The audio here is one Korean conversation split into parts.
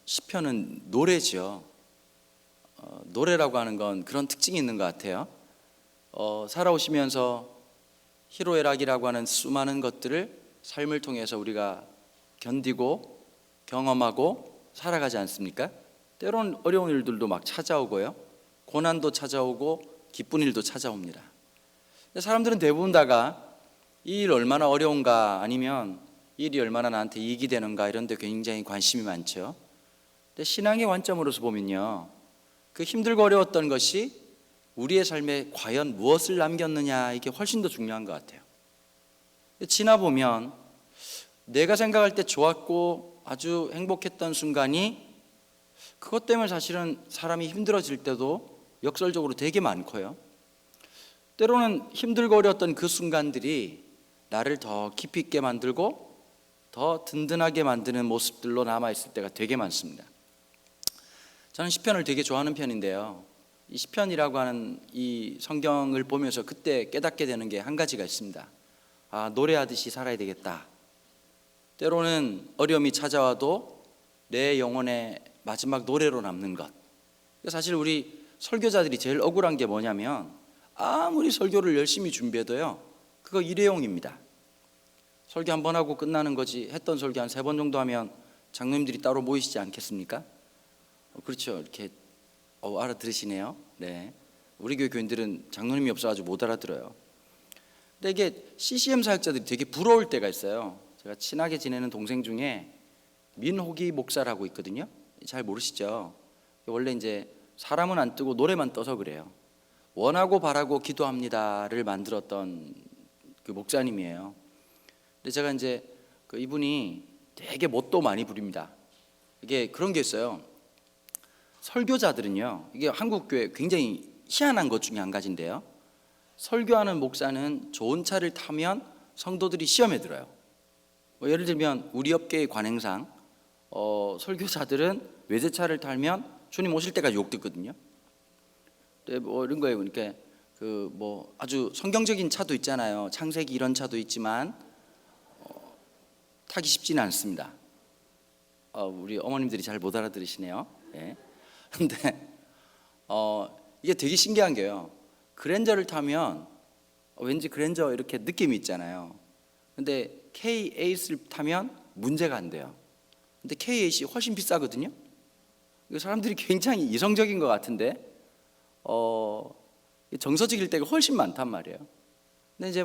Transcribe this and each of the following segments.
시편은 노래죠. 노래라고 하는 건 그런 특징이 있는 것 같아요. 살아오시면서 희로애락이라고 하는 수많은 것들을 삶을 통해서 우리가 견디고 경험하고 살아가지 않습니까? 때로는 어려운 일들도 막 찾아오고요, 고난도 찾아오고 기쁜 일도 찾아옵니다. 사람들은 대부분 다가 이 일 얼마나 어려운가, 아니면 이 일이 얼마나 나한테 이익이 되는가, 이런 데 굉장히 관심이 많죠. 근데 신앙의 관점으로서 보면요, 그 힘들고 어려웠던 것이 우리의 삶에 과연 무엇을 남겼느냐, 이게 훨씬 더 중요한 것 같아요. 지나보면 내가 생각할 때 좋았고 아주 행복했던 순간이, 그것 때문에 사실은 사람이 힘들어질 때도 역설적으로 되게 많고요, 때로는 힘들고 어려웠던 그 순간들이 나를 더 깊이 있게 만들고 더 든든하게 만드는 모습들로 남아있을 때가 되게 많습니다. 저는 시편을 되게 좋아하는 편인데요, 이 시편이라고 하는 이 성경을 보면서 그때 깨닫게 되는 게 한 가지가 있습니다. 노래하듯이 살아야 되겠다. 때로는 어려움이 찾아와도 내 영혼의 마지막 노래로 남는 것. 사실 우리 설교자들이 제일 억울한 게 뭐냐면, 아무리 설교를 열심히 준비해도요, 그거 일회용입니다. 설교 한 번 하고 끝나는 거지, 했던 설교 한 3번 정도 하면 장로님들이 따로 모이시지 않겠습니까? 그렇죠. 이렇게 알아들으시네요. 네. 우리 교회 교인들은 장로님이 없어가지고 못 알아들어요. 근데 이게 CCM 사역자들이 되게 부러울 때가 있어요. 제가 친하게 지내는 동생 중에 민호기 목사라고 있거든요. 잘 모르시죠? 원래 이제 사람은 안 뜨고 노래만 떠서 그래요. 원하고 바라고 기도합니다를 만들었던 그 목사님이에요. 근데 제가 이제 이분이 되게 못도 많이 부립니다. 이게 그런 게 있어요. 설교자들은요, 이게 한국 교회 굉장히 희한한 것 중에 한 가지인데요, 설교하는 목사는 좋은 차를 타면 성도들이 시험에 들어요. 예를 들면 우리 업계의 관행상 설교자들은 외제차를 타면 주님 오실 때까지 욕 듣거든요. 이런 거예요. 그러니까 아주 성경적인 차도 있잖아요. 창세기 이런 차도 있지만 타기 쉽지는 않습니다. 우리 어머님들이 잘 못 알아들으시네요. 네. 근데 이게 되게 신기한 게요, 그랜저를 타면 왠지 그랜저 이렇게 느낌이 있잖아요. 근데 K8을 타면 문제가 안 돼요. 근데 K8이 훨씬 비싸거든요. 사람들이 굉장히 이성적인 것 같은데 정서적일 때가 훨씬 많단 말이에요. 근데 이제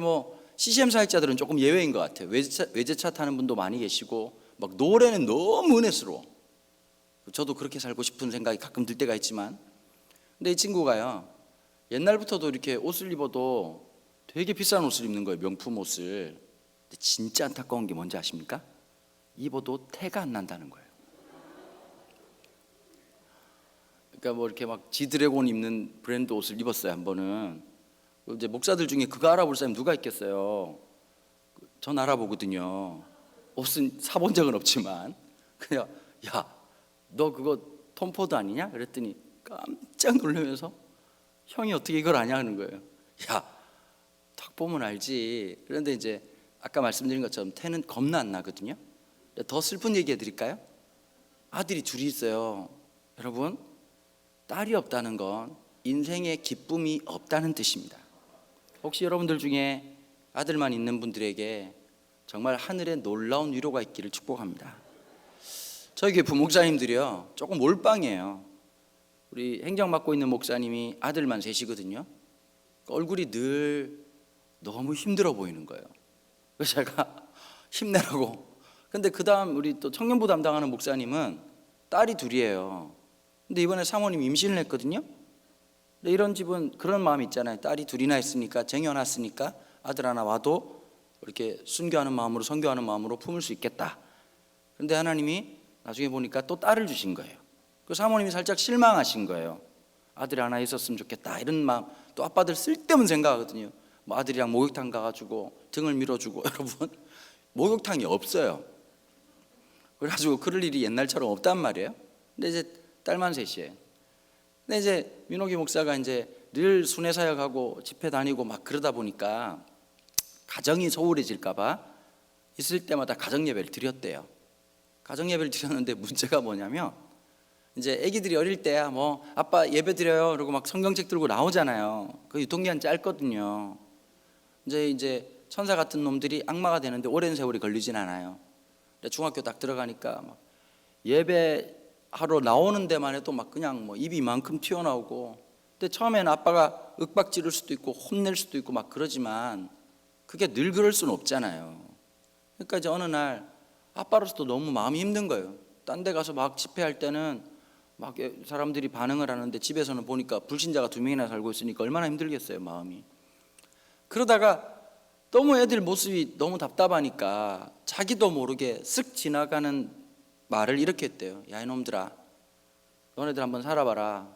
CCM 사역자들은 조금 예외인 것 같아요. 외제차 타는 분도 많이 계시고, 막 노래는 너무 은혜스러워. 저도 그렇게 살고 싶은 생각이 가끔 들 때가 있지만, 근데 이 친구가요, 옛날부터도 이렇게 옷을 입어도 되게 비싼 옷을 입는 거예요, 명품 옷을. 근데 진짜 안타까운 게 뭔지 아십니까? 입어도 태가 안 난다는 거예요. 그러니까 이렇게 막 지드래곤 입는 브랜드 옷을 입었어요, 한 번은. 이제 목사들 중에 그거 알아볼 사람이 누가 있겠어요? 전 알아보거든요. 옷은 사본 적은 없지만. 그냥 야, 너 그거 톰 포드 아니냐? 그랬더니 깜짝 놀라면서 형이 어떻게 이걸 아냐 하는 거예요. 야, 딱 보면 알지. 그런데 이제 아까 말씀드린 것처럼 태는 겁나 안 나거든요. 더 슬픈 얘기 해드릴까요? 아들이 둘이 있어요. 여러분, 딸이 없다는 건 인생에 기쁨이 없다는 뜻입니다. 혹시 여러분들 중에 아들만 있는 분들에게 정말 하늘에 놀라운 위로가 있기를 축복합니다. 저희 교회 부목사님들이요, 조금 몰빵이에요. 우리 행정 맡고 있는 목사님이 아들만 셋이거든요. 얼굴이 늘 너무 힘들어 보이는 거예요. 그래서 제가 힘내라고. 근데 그 다음 우리 또 청년부 담당하는 목사님은 딸이 둘이에요. 근데 이번에 사모님 임신을 했거든요. 근데 이런 집은 그런 마음이 있잖아요. 딸이 둘이나 있으니까, 쟁여놨으니까 아들 하나 와도 이렇게 순교하는 마음으로, 선교하는 마음으로 품을 수 있겠다. 그런데 하나님이 나중에 보니까 또 딸을 주신 거예요. 그 사모님이 살짝 실망하신 거예요. 아들이 하나 있었으면 좋겠다, 이런 마음. 또 아빠들 쓸데없는 생각하거든요. 아들이랑 목욕탕 가가지고 등을 밀어주고. 여러분, 목욕탕이 없어요. 그래가지고 그럴 일이 옛날처럼 없단 말이에요. 근데 이제 딸만 셋이에요. 근데 이제 민호기 목사가 이제 늘 순회 사역하고 집회 다니고 막 그러다 보니까 가정이 소홀해질까 봐 있을 때마다 가정 예배를 드렸대요. 가정 예배를 드렸는데 문제가 뭐냐면 이제 아기들이 어릴 때야 뭐 아빠 예배 드려요 그러고 막 성경책 들고 나오잖아요. 그 유통기한 짧거든요. 이제 천사 같은 놈들이 악마가 되는데 오랜 세월이 걸리진 않아요. 중학교 딱 들어가니까 막 예배하러 나오는 데만 해도 막 그냥 뭐 입이 이만큼 튀어나오고, 근데 처음에는 아빠가 윽박 지를 수도 있고 혼낼 수도 있고 막 그러지만 그게 늘 그럴 수는 없잖아요. 그러니까 이제 어느 날 아빠로서도 너무 마음이 힘든 거예요. 딴 데 가서 막 집회할 때는 막 사람들이 반응을 하는데 집에서는 보니까 불신자가 2명이나 살고 있으니까 얼마나 힘들겠어요, 마음이. 그러다가 너무 애들 모습이 너무 답답하니까 자기도 모르게 쓱 지나가는 말을 이렇게 했대요. 야 이놈들아, 너네들 한번 살아봐라.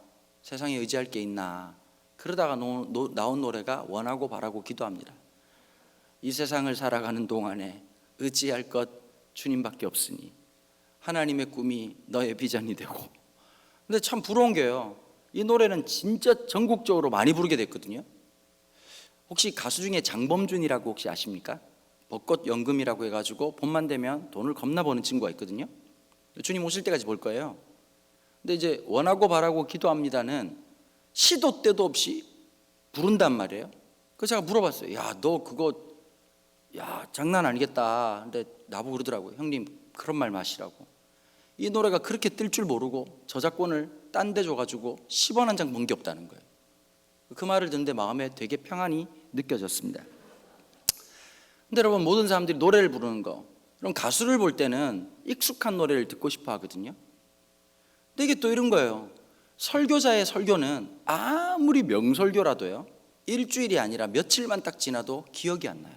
세상에 의지할 게 있나. 그러다가 나온 노래가 원하고 바라고 기도합니다. 이 세상을 살아가는 동안에 의지할 것 주님밖에 없으니 하나님의 꿈이 너의 비전이 되고. 근데 참 부러운 게요, 이 노래는 진짜 전국적으로 많이 부르게 됐거든요. 혹시 가수 중에 장범준이라고 혹시 아십니까? 벚꽃 연금이라고 해가지고 봄만 되면 돈을 겁나 버는 친구가 있거든요. 주님 오실 때까지 볼 거예요. 근데 이제 원하고 바라고 기도합니다는 시도 때도 없이 부른단 말이에요. 그래서 제가 물어봤어요. 야, 너 그거 장난 아니겠다. 근데 나보고 그러더라고요. 형님 그런 말 마시라고. 이 노래가 그렇게 뜰 줄 모르고 저작권을 딴 데 줘가지고 10원 한 장 번 게 없다는 거예요. 그 말을 듣는데 마음에 되게 평안이 느껴졌습니다. 근데 여러분, 모든 사람들이 노래를 부르는 거, 그럼 가수를 볼 때는 익숙한 노래를 듣고 싶어 하거든요. 근데 이게 또 이런 거예요. 설교자의 설교는 아무리 명설교라도요, 일주일이 아니라 며칠만 딱 지나도 기억이 안 나요.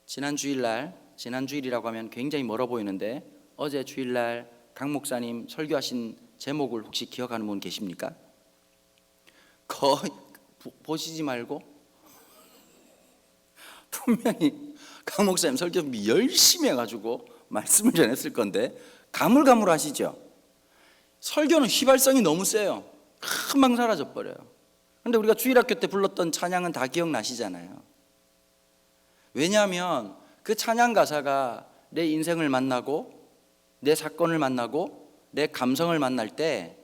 지난 주일이라고 하면 굉장히 멀어 보이는데 어제 주일날 강 목사님 설교하신 제목을 혹시 기억하는 분 계십니까? 거의 보시지 말고 분명히 강 목사님 설교 열심히 해가지고 말씀을 전했을 건데 가물가물하시죠? 설교는 휘발성이 너무 세요. 금방 사라져버려요. 그런데 우리가 주일학교 때 불렀던 찬양은 다 기억나시잖아요. 왜냐하면 그 찬양 가사가 내 인생을 만나고 내 사건을 만나고 내 감성을 만날 때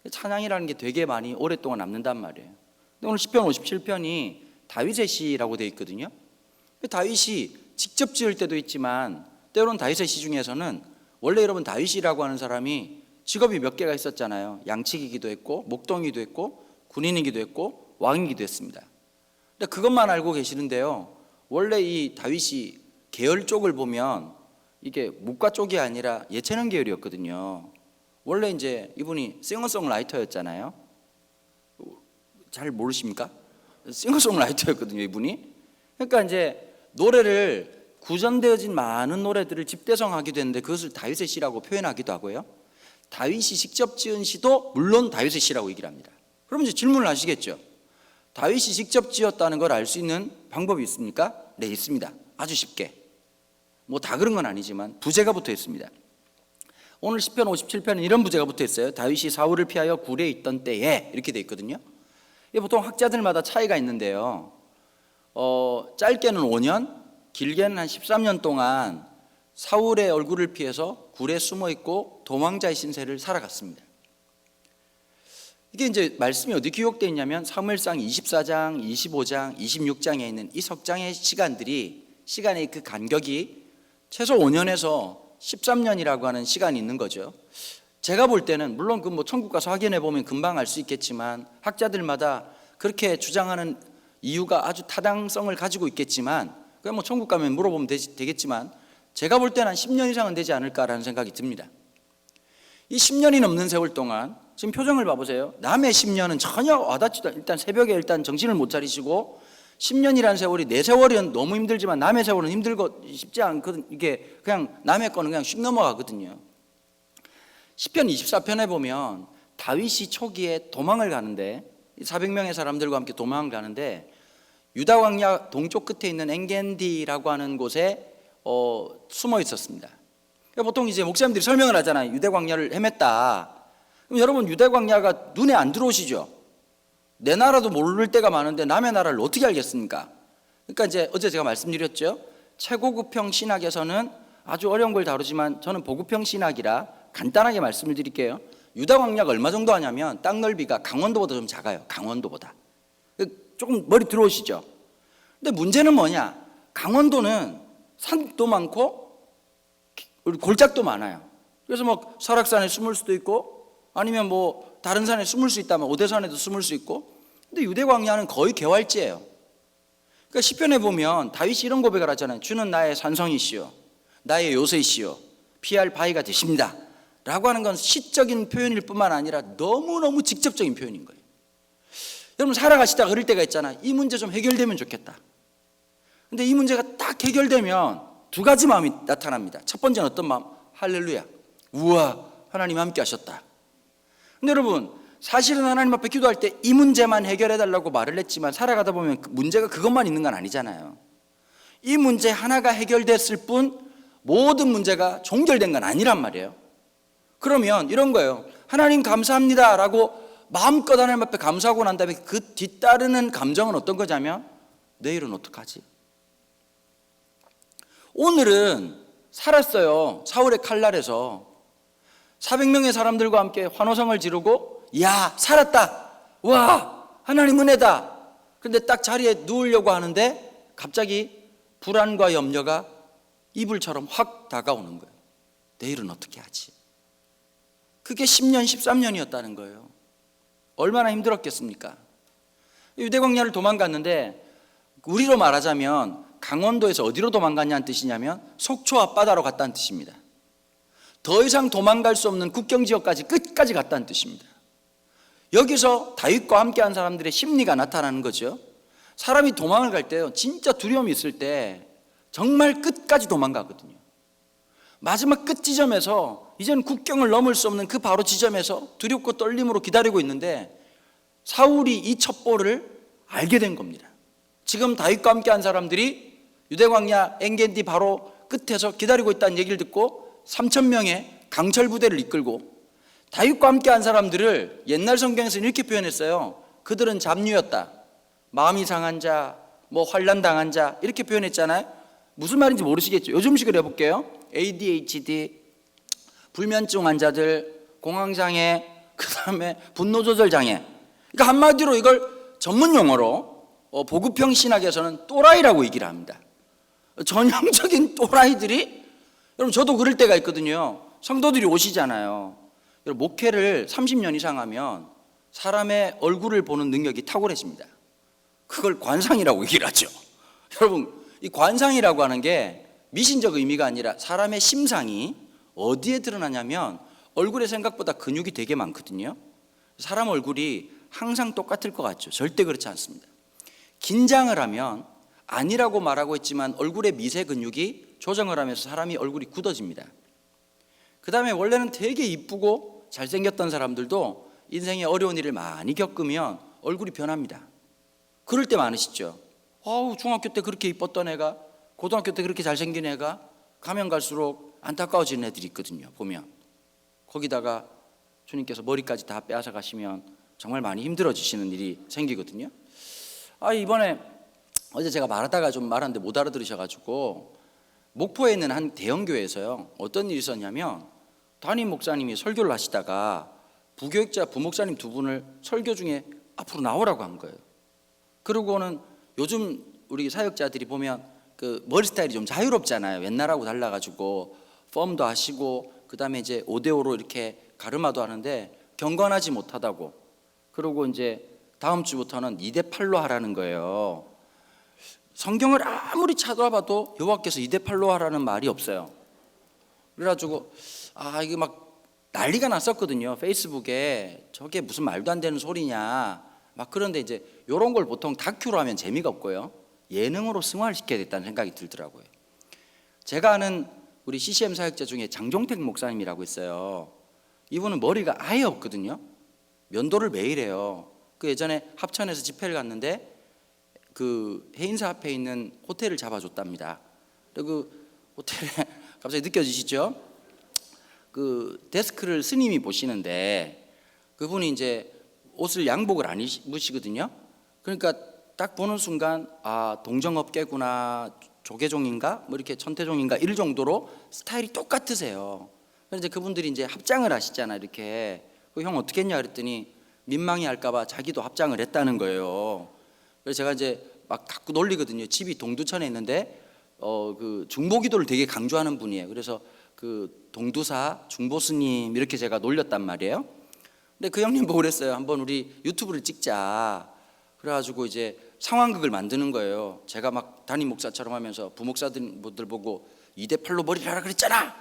찬양이라는 게 되게 많이 오랫동안 남는단 말이에요. 근데 오늘 시편 57편이 다윗의 시라고 되어 있거든요. 다윗이 직접 지을 때도 있지만 때로는 다윗의 시 중에서는, 원래 여러분 다윗이라고 하는 사람이 직업이 몇 개가 있었잖아요. 양치기기도 했고 목동이기도 했고 군인이기도 했고 왕이기도 했습니다. 근데 그것만 알고 계시는데요, 원래 이 다윗이 계열 쪽을 보면 이게 문과 쪽이 아니라 예체능 계열이었거든요. 원래 이제 이분이 싱어송라이터였잖아요. 잘 모르십니까? 싱어송라이터였거든요, 이분이. 그러니까 이제 노래를 구전되어진 많은 노래들을 집대성하기도 했는데 그것을 다윗의 시라고 표현하기도 하고요. 다윗이 직접 지은 시도 물론 다윗의 시라고 얘기를 합니다. 그럼 이제 질문을 하시겠죠. 다윗이 직접 지었다는 걸 알 수 있는 방법이 있습니까? 네, 있습니다. 아주 쉽게. 뭐 다 그런 건 아니지만 부제가 붙어 있습니다. 오늘 시편 57편은 이런 부제가 붙어 있어요. 다윗이 사울을 피하여 굴에 있던 때에, 이렇게 돼 있거든요. 이게 보통 학자들마다 차이가 있는데요, 짧게는 5년, 길게는 한 13년 동안 사울의 얼굴을 피해서 굴에 숨어 있고 도망자의 신세를 살아갔습니다. 이게 이제 말씀이 어디 기록되어 있냐면 사무엘상 24장, 25장, 26장에 있는 이 석장의 시간의 그 간격이 최소 5년에서 13년이라고 하는 시간이 있는 거죠. 제가 볼 때는 물론 그 뭐 천국 가서 확인해 보면 금방 알 수 있겠지만 학자들마다 그렇게 주장하는 이유가 아주 타당성을 가지고 있겠지만, 그냥 뭐 천국 가면 물어보면 되겠지만 제가 볼 때는 한 10년 이상은 되지 않을까라는 생각이 듭니다. 이 10년이 넘는 세월 동안 지금 표정을 봐보세요. 남의 10년은 전혀 와닿지도 않아요. 일단 새벽에 일단 정신을 못 차리시고, 10년이라는 세월이 내 세월은 너무 힘들지만 남의 세월은 힘들고 쉽지 않거든. 이게 그냥 남의 거는 그냥 슉 넘어가거든요. 시편 24편에 보면 다윗이 초기에 도망을 가는데 400명의 사람들과 함께 도망을 가는데 유다 광야 동쪽 끝에 있는 엔겐디라고 하는 곳에 숨어 있었습니다. 그러니까 보통 이제 목사님들이 설명을 하잖아요. 유다 광야를 헤맸다. 그럼 여러분, 유다 광야가 눈에 안 들어오시죠? 내 나라도 모를 때가 많은데 남의 나라를 어떻게 알겠습니까? 그러니까 이제 어제 제가 말씀드렸죠. 최고급형 신학에서는 아주 어려운 걸 다루지만 저는 보급형 신학이라 간단하게 말씀을 드릴게요. 유다 광야가 얼마 정도 하냐면 땅 넓이가 강원도보다 좀 작아요. 강원도보다. 조금 머리 들어오시죠? 근데 문제는 뭐냐? 강원도는 산도 많고 골짜기도 많아요. 그래서 뭐 설악산에 숨을 수도 있고 아니면 뭐 다른 산에 숨을 수 있다면 오대산에도 숨을 수 있고, 근데 유대 광야는 거의 개활지예요. 그러니까 시편에 보면 다윗이 이런 고백을 하잖아요. 주는 나의 산성이시요 나의 요새이시요 피할 바위가 되십니다 라고 하는 건 시적인 표현일 뿐만 아니라 너무너무 직접적인 표현인 거예요. 여러분 살아가시다가 그럴 때가 있잖아요. 이 문제 좀 해결되면 좋겠다. 근데 이 문제가 딱 해결되면 두 가지 마음이 나타납니다. 첫 번째는 어떤 마음? 할렐루야, 우와, 하나님 함께 하셨다. 근데 여러분 사실은 하나님 앞에 기도할 때 이 문제만 해결해 달라고 말을 했지만 살아가다 보면 문제가 그것만 있는 건 아니잖아요. 이 문제 하나가 해결됐을 뿐 모든 문제가 종결된 건 아니란 말이에요. 그러면 이런 거예요. 하나님 감사합니다 라고 마음껏 하나님 앞에 감사하고 난 다음에 그 뒤따르는 감정은 어떤 거냐면 내일은 어떡하지? 오늘은 살았어요. 사울의 칼날에서 400명의 사람들과 함께 환호성을 지르고 야 살았다, 와 하나님 은혜다. 그런데 딱 자리에 누우려고 하는데 갑자기 불안과 염려가 이불처럼 확 다가오는 거예요. 내일은 어떻게 하지? 그게 10년 13년이었다는 거예요. 얼마나 힘들었겠습니까? 유대광야를 도망갔는데 우리로 말하자면 강원도에서 어디로 도망갔냐는 뜻이냐면 속초 앞바다로 갔다는 뜻입니다. 더 이상 도망갈 수 없는 국경지역까지 끝까지 갔다는 뜻입니다. 여기서 다윗과 함께한 사람들의 심리가 나타나는 거죠. 사람이 도망을 갈 때요 진짜 두려움이 있을 때 정말 끝까지 도망가거든요. 마지막 끝 지점에서 이제는 국경을 넘을 수 없는 그 바로 지점에서 두렵고 떨림으로 기다리고 있는데 사울이 이 첩보를 알게 된 겁니다. 지금 다윗과 함께한 사람들이 유대광야 엔게디 바로 끝에서 기다리고 있다는 얘기를 듣고 3,000명의 강철 부대를 이끌고 다윗과 함께한 사람들을 옛날 성경에서는 이렇게 표현했어요. 그들은 잡류였다, 마음이 상한 자, 뭐 환난 당한 자 이렇게 표현했잖아요. 무슨 말인지 모르시겠죠? 요즘식으로 해볼게요. ADHD, 불면증 환자들, 공황장애, 그 다음에 분노조절장애. 그러니까 한마디로 이걸 전문 용어로 보급형 신학에서는 또라이라고 얘기를 합니다. 전형적인 또라이들이, 여러분 저도 그럴 때가 있거든요. 성도들이 오시잖아요. 여러분 목회를 30년 이상 하면 사람의 얼굴을 보는 능력이 탁월해집니다. 그걸 관상이라고 얘기를 하죠. 여러분 이 관상이라고 하는 게 미신적 의미가 아니라 사람의 심상이 어디에 드러나냐면 얼굴에 생각보다 근육이 되게 많거든요. 사람 얼굴이 항상 똑같을 것 같죠. 절대 그렇지 않습니다. 긴장을 하면 아니라고 말하고 있지만 얼굴의 미세 근육이 조정을 하면서 사람이 얼굴이 굳어집니다. 그 다음에 원래는 되게 이쁘고 잘생겼던 사람들도 인생에 어려운 일을 많이 겪으면 얼굴이 변합니다. 그럴 때 많으시죠. 중학교 때 그렇게 이뻤던 애가 고등학교 때 그렇게 잘생긴 애가 가면 갈수록 안타까워지는 애들이 있거든요. 보면 거기다가 주님께서 머리까지 다 빼앗아 가시면 정말 많이 힘들어지시는 일이 생기거든요. 이번에 어제 제가 말하다가 좀 말하는데 못 알아들으셔가지고 목포에 있는 한 대형교회에서요 어떤 일이 있었냐면 담임 목사님이 설교를 하시다가 부교육자 부목사님 두 분을 설교 중에 앞으로 나오라고 한 거예요. 그러고는 요즘 우리 사역자들이 보면 그 머리 스타일이 좀 자유롭잖아요. 옛날하고 달라가지고 펌도 하시고 그 다음에 이제 5대5로 이렇게 가르마도 하는데 경건하지 못하다고. 그러고 이제 다음 주부터는 2대8로 하라는 거예요. 성경을 아무리 찾아봐도 여호와께서 2대8로 하라는 말이 없어요. 그래가지고 이게 막 난리가 났었거든요. 페이스북에 저게 무슨 말도 안 되는 소리냐 막. 그런데 이제 이런 걸 보통 다큐로 하면 재미가 없고요 예능으로 승화시켜야 겠다는 생각이 들더라고요. 제가 아는 우리 CCM 사역자 중에 장종택 목사님이라고 있어요. 이분은 머리가 아예 없거든요. 면도를 매일 해요. 그 예전에 합천에서 집회를 갔는데 그 해인사 앞에 있는 호텔을 잡아줬답니다. 그리고 그 호텔에 갑자기 느껴지시죠? 그 데스크를 스님이 보시는데 그분이 이제 옷을 양복을 안 입으시거든요. 그러니까 딱 보는 순간 동정업계구나 조계종인가 뭐 이렇게 천태종인가 이럴 정도로 스타일이 똑같으세요. 그래서 이제 그분들이 이제 합장을 하시잖아. 이렇게 형 어떻게 했냐 그랬더니 민망해 할까봐 자기도 합장을 했다는 거예요. 그래서 제가 이제 막 갖고 놀리거든요. 집이 동두천에 있는데 그 중보기도를 되게 강조하는 분이에요. 그래서 그 동두사 중보스님 이렇게 제가 놀렸단 말이에요. 근데 그 형님 보고 그랬어요. 한번 우리 유튜브를 찍자. 그래가지고 이제 상황극을 만드는 거예요. 제가 막 담임 목사처럼 하면서 부목사들 보고 2대8로 머리를 하라 그랬잖아.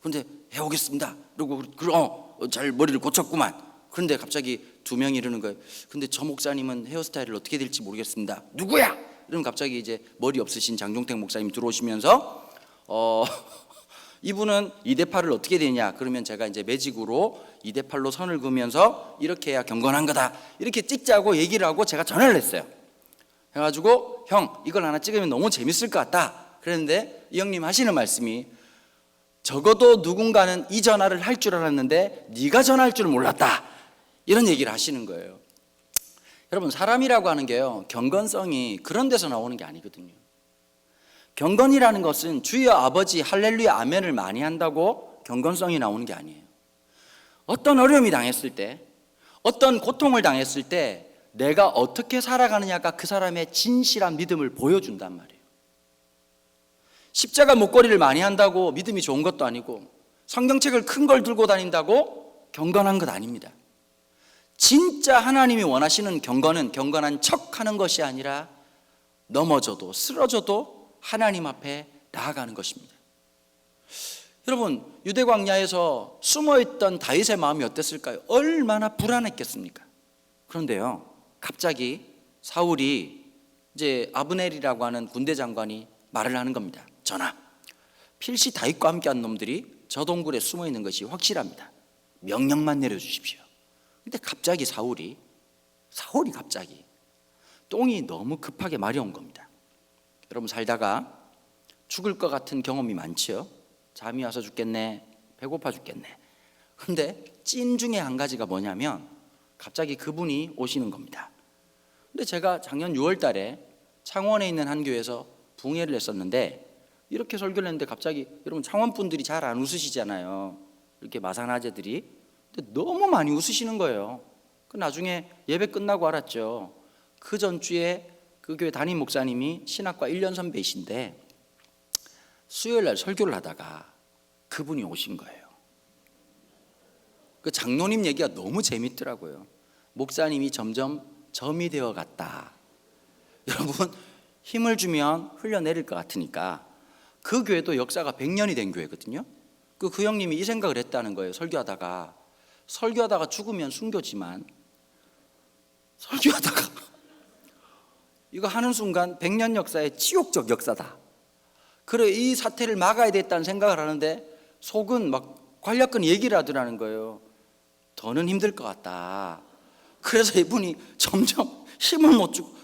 근데 해오겠습니다. 그리고 잘 머리를 고쳤구만. 그런데 갑자기 두 명이 이러는 거예요. 근데 저 목사님은 헤어스타일을 어떻게 될지 모르겠습니다. 누구야? 이러면 갑자기 이제 머리 없으신 장종택 목사님 들어오시면서 이분은 2대8을 어떻게 되냐? 그러면 제가 이제 매직으로 2대8로 선을 그으면서 이렇게 해야 경건한 거다. 이렇게 찍자고 얘기를 하고 제가 전화를 했어요. 해가지고 형 이걸 하나 찍으면 너무 재밌을 것 같다. 그랬는데 이 형님 하시는 말씀이 적어도 누군가는 이 전화를 할 줄 알았는데 네가 전화할 줄 몰랐다. 이런 얘기를 하시는 거예요. 여러분 사람이라고 하는 게요 경건성이 그런 데서 나오는 게 아니거든요. 경건이라는 것은 주여 아버지 할렐루야 아멘을 많이 한다고 경건성이 나오는 게 아니에요. 어떤 어려움이 당했을 때 어떤 고통을 당했을 때 내가 어떻게 살아가느냐가 그 사람의 진실한 믿음을 보여준단 말이에요. 십자가 목걸이를 많이 한다고 믿음이 좋은 것도 아니고 성경책을 큰 걸 들고 다닌다고 경건한 것 아닙니다. 진짜 하나님이 원하시는 경건은 경건한 척하는 것이 아니라 넘어져도 쓰러져도 하나님 앞에 나아가는 것입니다. 여러분 유대 광야에서 숨어있던 다윗의 마음이 어땠을까요? 얼마나 불안했겠습니까? 그런데요 갑자기 사울이 이제 아브넬이라고 하는 군대 장관이 말을 하는 겁니다. 전하, 필시 다윗과 함께한 놈들이 저 동굴에 숨어 있는 것이 확실합니다. 명령만 내려주십시오. 근데 갑자기 사울이 갑자기 똥이 너무 급하게 마려운 겁니다. 여러분 살다가 죽을 것 같은 경험이 많지요. 잠이 와서 죽겠네, 배고파 죽겠네. 근데 찐 중에 한 가지가 뭐냐면 갑자기 그분이 오시는 겁니다. 근데 제가 작년 6월 달에 창원에 있는 한 교회에서 붕회를 했었는데 이렇게 설교를 했는데 갑자기 여러분 창원 분들이 잘 안 웃으시잖아요. 이렇게 마산아재들이. 근데 너무 많이 웃으시는 거예요. 그 나중에 예배 끝나고 알았죠. 그 전주에 그 교회 담임 목사님이 신학과 1년 선배이신데 수요일 날 설교를 하다가 그분이 오신 거예요. 그 장로님 얘기가 너무 재밌더라고요. 목사님이 점점 점이 되어 갔다. 여러분 힘을 주면 흘려내릴 것 같으니까 그 교회도 역사가 100년이 된 교회거든요. 그 형님이 이 생각을 했다는 거예요. 설교하다가 죽으면 순교지만 설교하다가 이거 하는 순간 100년 역사의 치욕적 역사다. 그래 이 사태를 막아야 됐다는 생각을 하는데 속은 막 관략근 얘기를 하더라는 거예요. 더는 힘들 것 같다. 그래서 이분이 점점 힘을 못 주고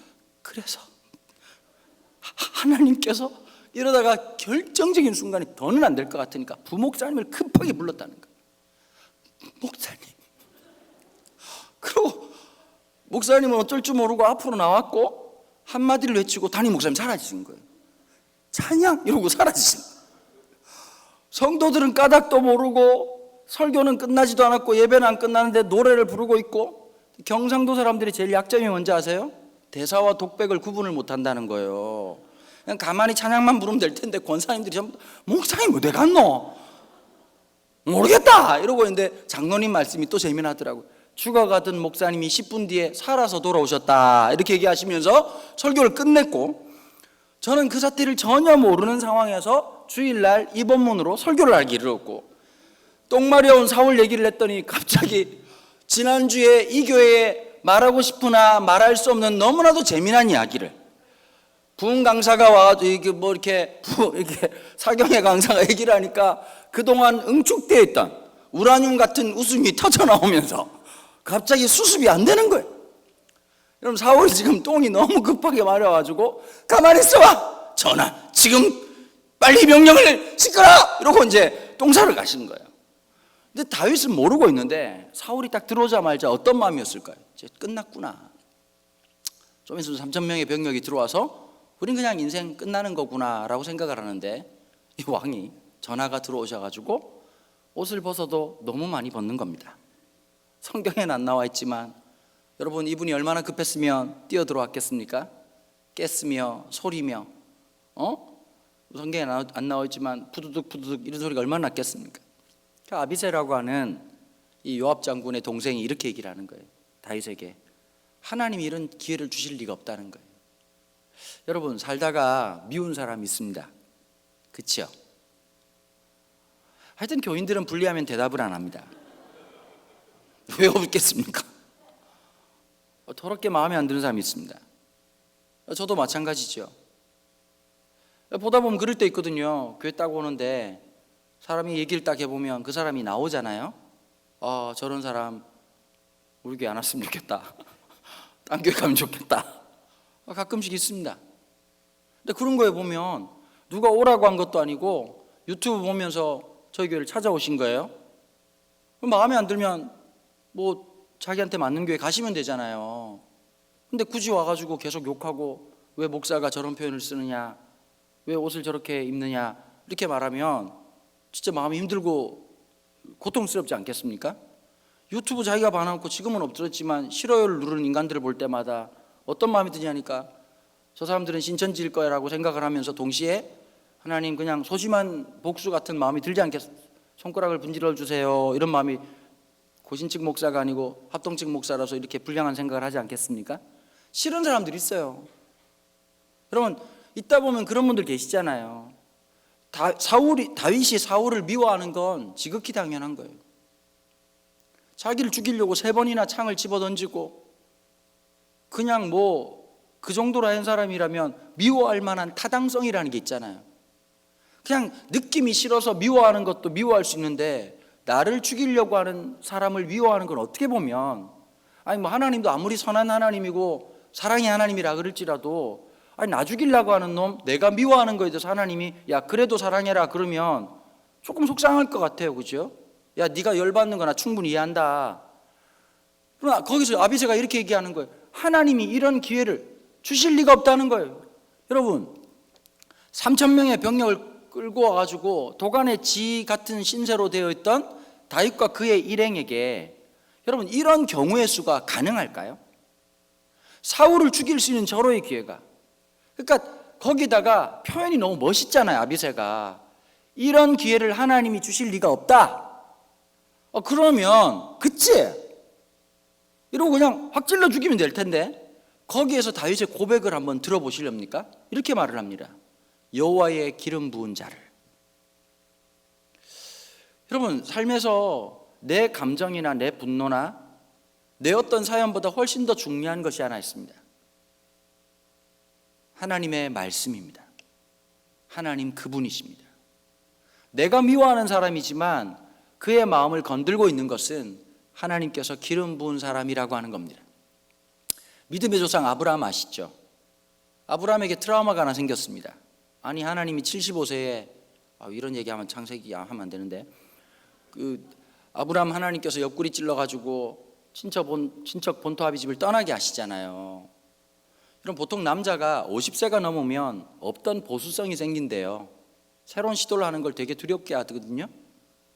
그래서 하나님께서 이러다가 결정적인 순간에 더는 안 될 것 같으니까 부목사님을 급하게 불렀다는 거예요. 목사님. 그리고 목사님은 어쩔 줄 모르고 앞으로 나왔고 한마디를 외치고 담임 목사님 사라지신 거예요. 찬양 이러고 사라지신 거예요. 성도들은 까닭도 모르고 설교는 끝나지도 않았고 예배는 안 끝나는데 노래를 부르고 있고 경상도 사람들이 제일 약점이 뭔지 아세요? 대사와 독백을 구분을 못한다는 거예요. 그냥 가만히 찬양만 부르면 될 텐데 권사님들이 전부 목사님 어디 갔노? 모르겠다 이러고 있는데 장로님 말씀이 또 재미나더라고요. 죽어가던 목사님이 10분 뒤에 살아서 돌아오셨다 이렇게 얘기하시면서 설교를 끝냈고 저는 그 사태를 전혀 모르는 상황에서 주일날 입원문으로 설교를 하기 이르렀고 똥 마려운 사울 얘기를 했더니 갑자기 지난주에 이 교회에 말하고 싶으나 말할 수 없는 너무나도 재미난 이야기를 부흥 강사가 와가지고 이렇게 사경의 강사가 얘기를 하니까 그동안 응축되어 있던 우라늄 같은 웃음이 터져 나오면서 갑자기 수습이 안 되는 거예요. 여러분 사울이 지금 똥이 너무 급하게 마려가지고 가만히 있어봐 전하 지금 빨리 명령을 시끄러 이러고 이제 똥사를 가시는 거예요. 근데 다윗은 모르고 있는데 사울이 딱 들어오자마자 어떤 마음이었을까요? 이제 끝났구나. 좀 있으면 3,000명의 병력이 들어와서 우린 그냥 인생 끝나는 거구나라고 생각을 하는데 이 왕이 전하가 들어오셔가지고 옷을 벗어도 너무 많이 벗는 겁니다. 성경에는 안 나와 있지만 여러분, 이분이 얼마나 급했으면 뛰어들어왔겠습니까? 깼으며 소리며 성경에 안 나와 있지만 푸드득 푸드득 이런 소리가 얼마나 났겠습니까? 아비새라고 하는 이 요압 장군의 동생이 이렇게 얘기를 하는 거예요. 다윗에게 하나님이 이런 기회를 주실 리가 없다는 거예요. 여러분, 살다가 미운 사람이 있습니다. 그렇죠? 하여튼 교인들은 불리하면 대답을 안 합니다. 왜 없겠습니까? 더럽게 마음에 안 드는 사람이 있습니다. 저도 마찬가지죠. 보다 보면 그럴 때 있거든요. 교회 딱 오는데 사람이 얘기를 딱 해보면 그 사람이 나오잖아요. 저런 사람 우리 교회 안 왔으면 좋겠다. 딴 교회 가면 좋겠다. 가끔씩 있습니다. 근데 그런 거에 보면 누가 오라고 한 것도 아니고 유튜브 보면서 저희 교회를 찾아오신 거예요. 마음에 안 들면 뭐 자기한테 맞는 교회 가시면 되잖아요. 근데 굳이 와가지고 계속 욕하고 왜 목사가 저런 표현을 쓰느냐, 왜 옷을 저렇게 입느냐 이렇게 말하면 진짜 마음이 힘들고 고통스럽지 않겠습니까? 유튜브 자기가 봐놓고 지금은 엎드렸지만 싫어요를 누르는 인간들을 볼 때마다 어떤 마음이 드냐니까 저 사람들은 신천지일 거야 라고 생각을 하면서 동시에 하나님 그냥 소심한 복수 같은 마음이 들지 않겠습니까? 손가락을 분질러 주세요 이런 마음이 고신측 목사가 아니고 합동측 목사라서 이렇게 불량한 생각을 하지 않겠습니까? 싫은 사람들이 있어요. 여러분, 있다 보면 그런 분들 계시잖아요. 다윗이 사울을 미워하는 건 지극히 당연한 거예요. 자기를 죽이려고 3번이나 창을 집어던지고 그냥 뭐 그 정도로 한 사람이라면 미워할 만한 타당성이라는 게 있잖아요. 그냥 느낌이 싫어서 미워하는 것도 미워할 수 있는데 나를 죽이려고 하는 사람을 미워하는 건 어떻게 보면 뭐 하나님도 아무리 선한 하나님이고 사랑의 하나님이라 그럴지라도 나 죽이려고 하는 놈, 내가 미워하는 거에 대해서 하나님이 야 그래도 사랑해라 그러면 조금 속상할 것 같아요. 그죠? 야 네가 열받는 거나 충분히 이해한다. 그러나 거기서 아비새가 이렇게 얘기하는 거예요. 하나님이 이런 기회를 주실 리가 없다는 거예요. 여러분, 3,000명의 병력을 끌고 와가지고 도간의 지 같은 신세로 되어 있던 다윗과 그의 일행에게 여러분 이런 경우의 수가 가능할까요? 사울을 죽일 수 있는 절호의 기회가. 그러니까 거기다가 표현이 너무 멋있잖아요. 아비새가 이런 기회를 하나님이 주실 리가 없다. 그러면 그치? 이러고 그냥 확 찔러 죽이면 될 텐데 거기에서 다윗의 고백을 한번 들어보시렵니까? 이렇게 말을 합니다. 여호와의 기름 부은 자를. 여러분, 삶에서 내 감정이나 내 분노나 내 어떤 사연보다 훨씬 더 중요한 것이 하나 있습니다. 하나님의 말씀입니다. 하나님 그분이십니다. 내가 미워하는 사람이지만 그의 마음을 건들고 있는 것은 하나님께서 기름 부은 사람이라고 하는 겁니다. 믿음의 조상 아브라함 아시죠? 아브라함에게 트라우마가 하나 생겼습니다. 아니 하나님이 75세에 이런 얘기하면 창세기 하면 안 되는데 아브라함 하나님께서 옆구리 찔러가지고 친척 본토 아비집을 떠나게 하시잖아요. 그럼 보통 남자가 50세가 넘으면 없던 보수성이 생긴대요. 새로운 시도를 하는 걸 되게 두렵게 하거든요.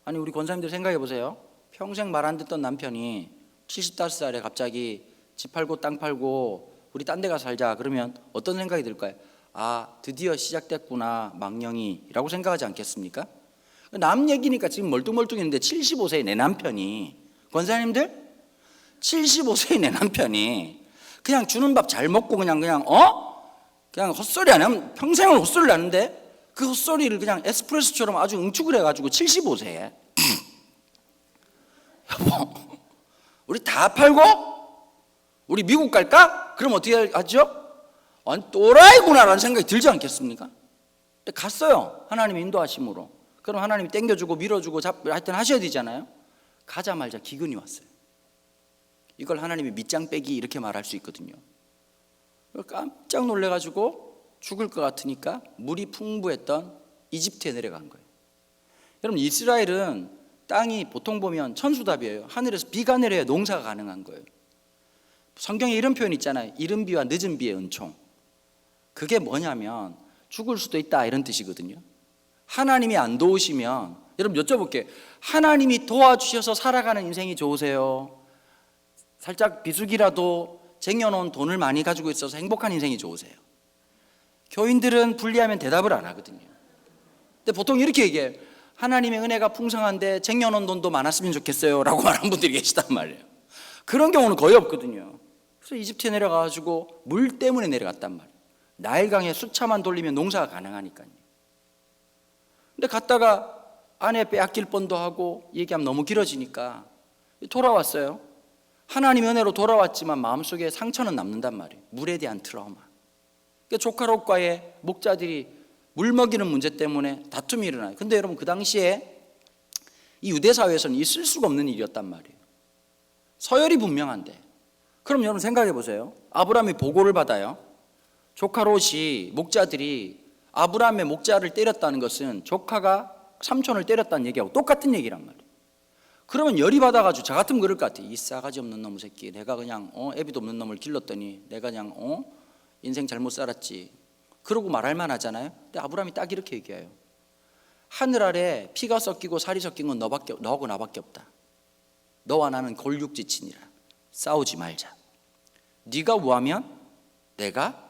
아니 우리 권사님들 생각해 보세요. 평생 말 안 듣던 남편이 75살에 갑자기 집 팔고 땅 팔고 우리 딴 데 가서 살자 그러면 어떤 생각이 들까요? 드디어 시작됐구나 망령이 라고 생각하지 않겠습니까? 남 얘기니까 지금 멀뚱멀뚱했는데 75세의 내 남편이, 권사님들 75세의 내 남편이 그냥 주는 밥 잘 먹고 그냥 헛소리 안 하면 평생을 헛소리를 하는데 그 헛소리를 그냥 에스프레소처럼 아주 응축을 해가지고 75세에 여보 우리 다 팔고 우리 미국 갈까? 그럼 어떻게 하죠? 또라이구나라는 생각이 들지 않겠습니까? 갔어요. 하나님 인도하심으로. 그럼 하나님이 땡겨주고 밀어주고 하여튼 하셔야 되잖아요. 가자마자 기근이 왔어요. 이걸 하나님이 밑장 빼기 이렇게 말할 수 있거든요. 깜짝 놀래가지고 죽을 것 같으니까 물이 풍부했던 이집트에 내려간 거예요. 여러분 이스라엘은 땅이 보통 보면 천수답이에요. 하늘에서 비가 내려야 농사가 가능한 거예요. 성경에 이런 표현 있잖아요. 이른 비와 늦은 비의 은총. 그게 뭐냐면 죽을 수도 있다 이런 뜻이거든요. 하나님이 안 도우시면, 여러분 여쭤볼게요. 하나님이 도와주셔서 살아가는 인생이 좋으세요? 살짝 비수기라도 쟁여놓은 돈을 많이 가지고 있어서 행복한 인생이 좋으세요? 교인들은 불리하면 대답을 안 하거든요. 근데 보통 이렇게 얘기해요. 하나님의 은혜가 풍성한데 쟁여놓은 돈도 많았으면 좋겠어요 라고 말하는 분들이 계시단 말이에요. 그런 경우는 거의 없거든요. 그래서 이집트에 내려가가지고 물 때문에 내려갔단 말이에요. 나일강에 수차만 돌리면 농사가 가능하니까요. 근데 갔다가 아내 빼앗길 뻔도 하고 얘기하면 너무 길어지니까 돌아왔어요. 하나님의 은혜로 돌아왔지만 마음속에 상처는 남는단 말이에요. 물에 대한 트라우마. 그러니까 조카 롯과의 목자들이 물 먹이는 문제 때문에 다툼이 일어나요. 근데 여러분 그 당시에 이 유대 사회에서는 있을 수가 없는 일이었단 말이에요. 서열이 분명한데. 그럼 여러분 생각해 보세요. 아브라함이 보고를 받아요. 조카 롯이 목자들이 아브라함의 목자를 때렸다는 것은 조카가 삼촌을 때렸다는 얘기하고 똑같은 얘기란 말이에요. 그러면 열이 받아가지고 저 같으면 그럴 것 같아요. 이 싸가지 없는 놈의 새끼, 내가 그냥 애비도 없는 놈을 길렀더니 내가 그냥 인생 잘못 살았지, 그러고 말할 만하잖아요. 근데 아브라함이 딱 이렇게 얘기해요. 하늘 아래 피가 섞이고 살이 섞인 건 너하고 나밖에 없다. 너와 나는 골육지친이라. 싸우지 말자. 네가 우하면 내가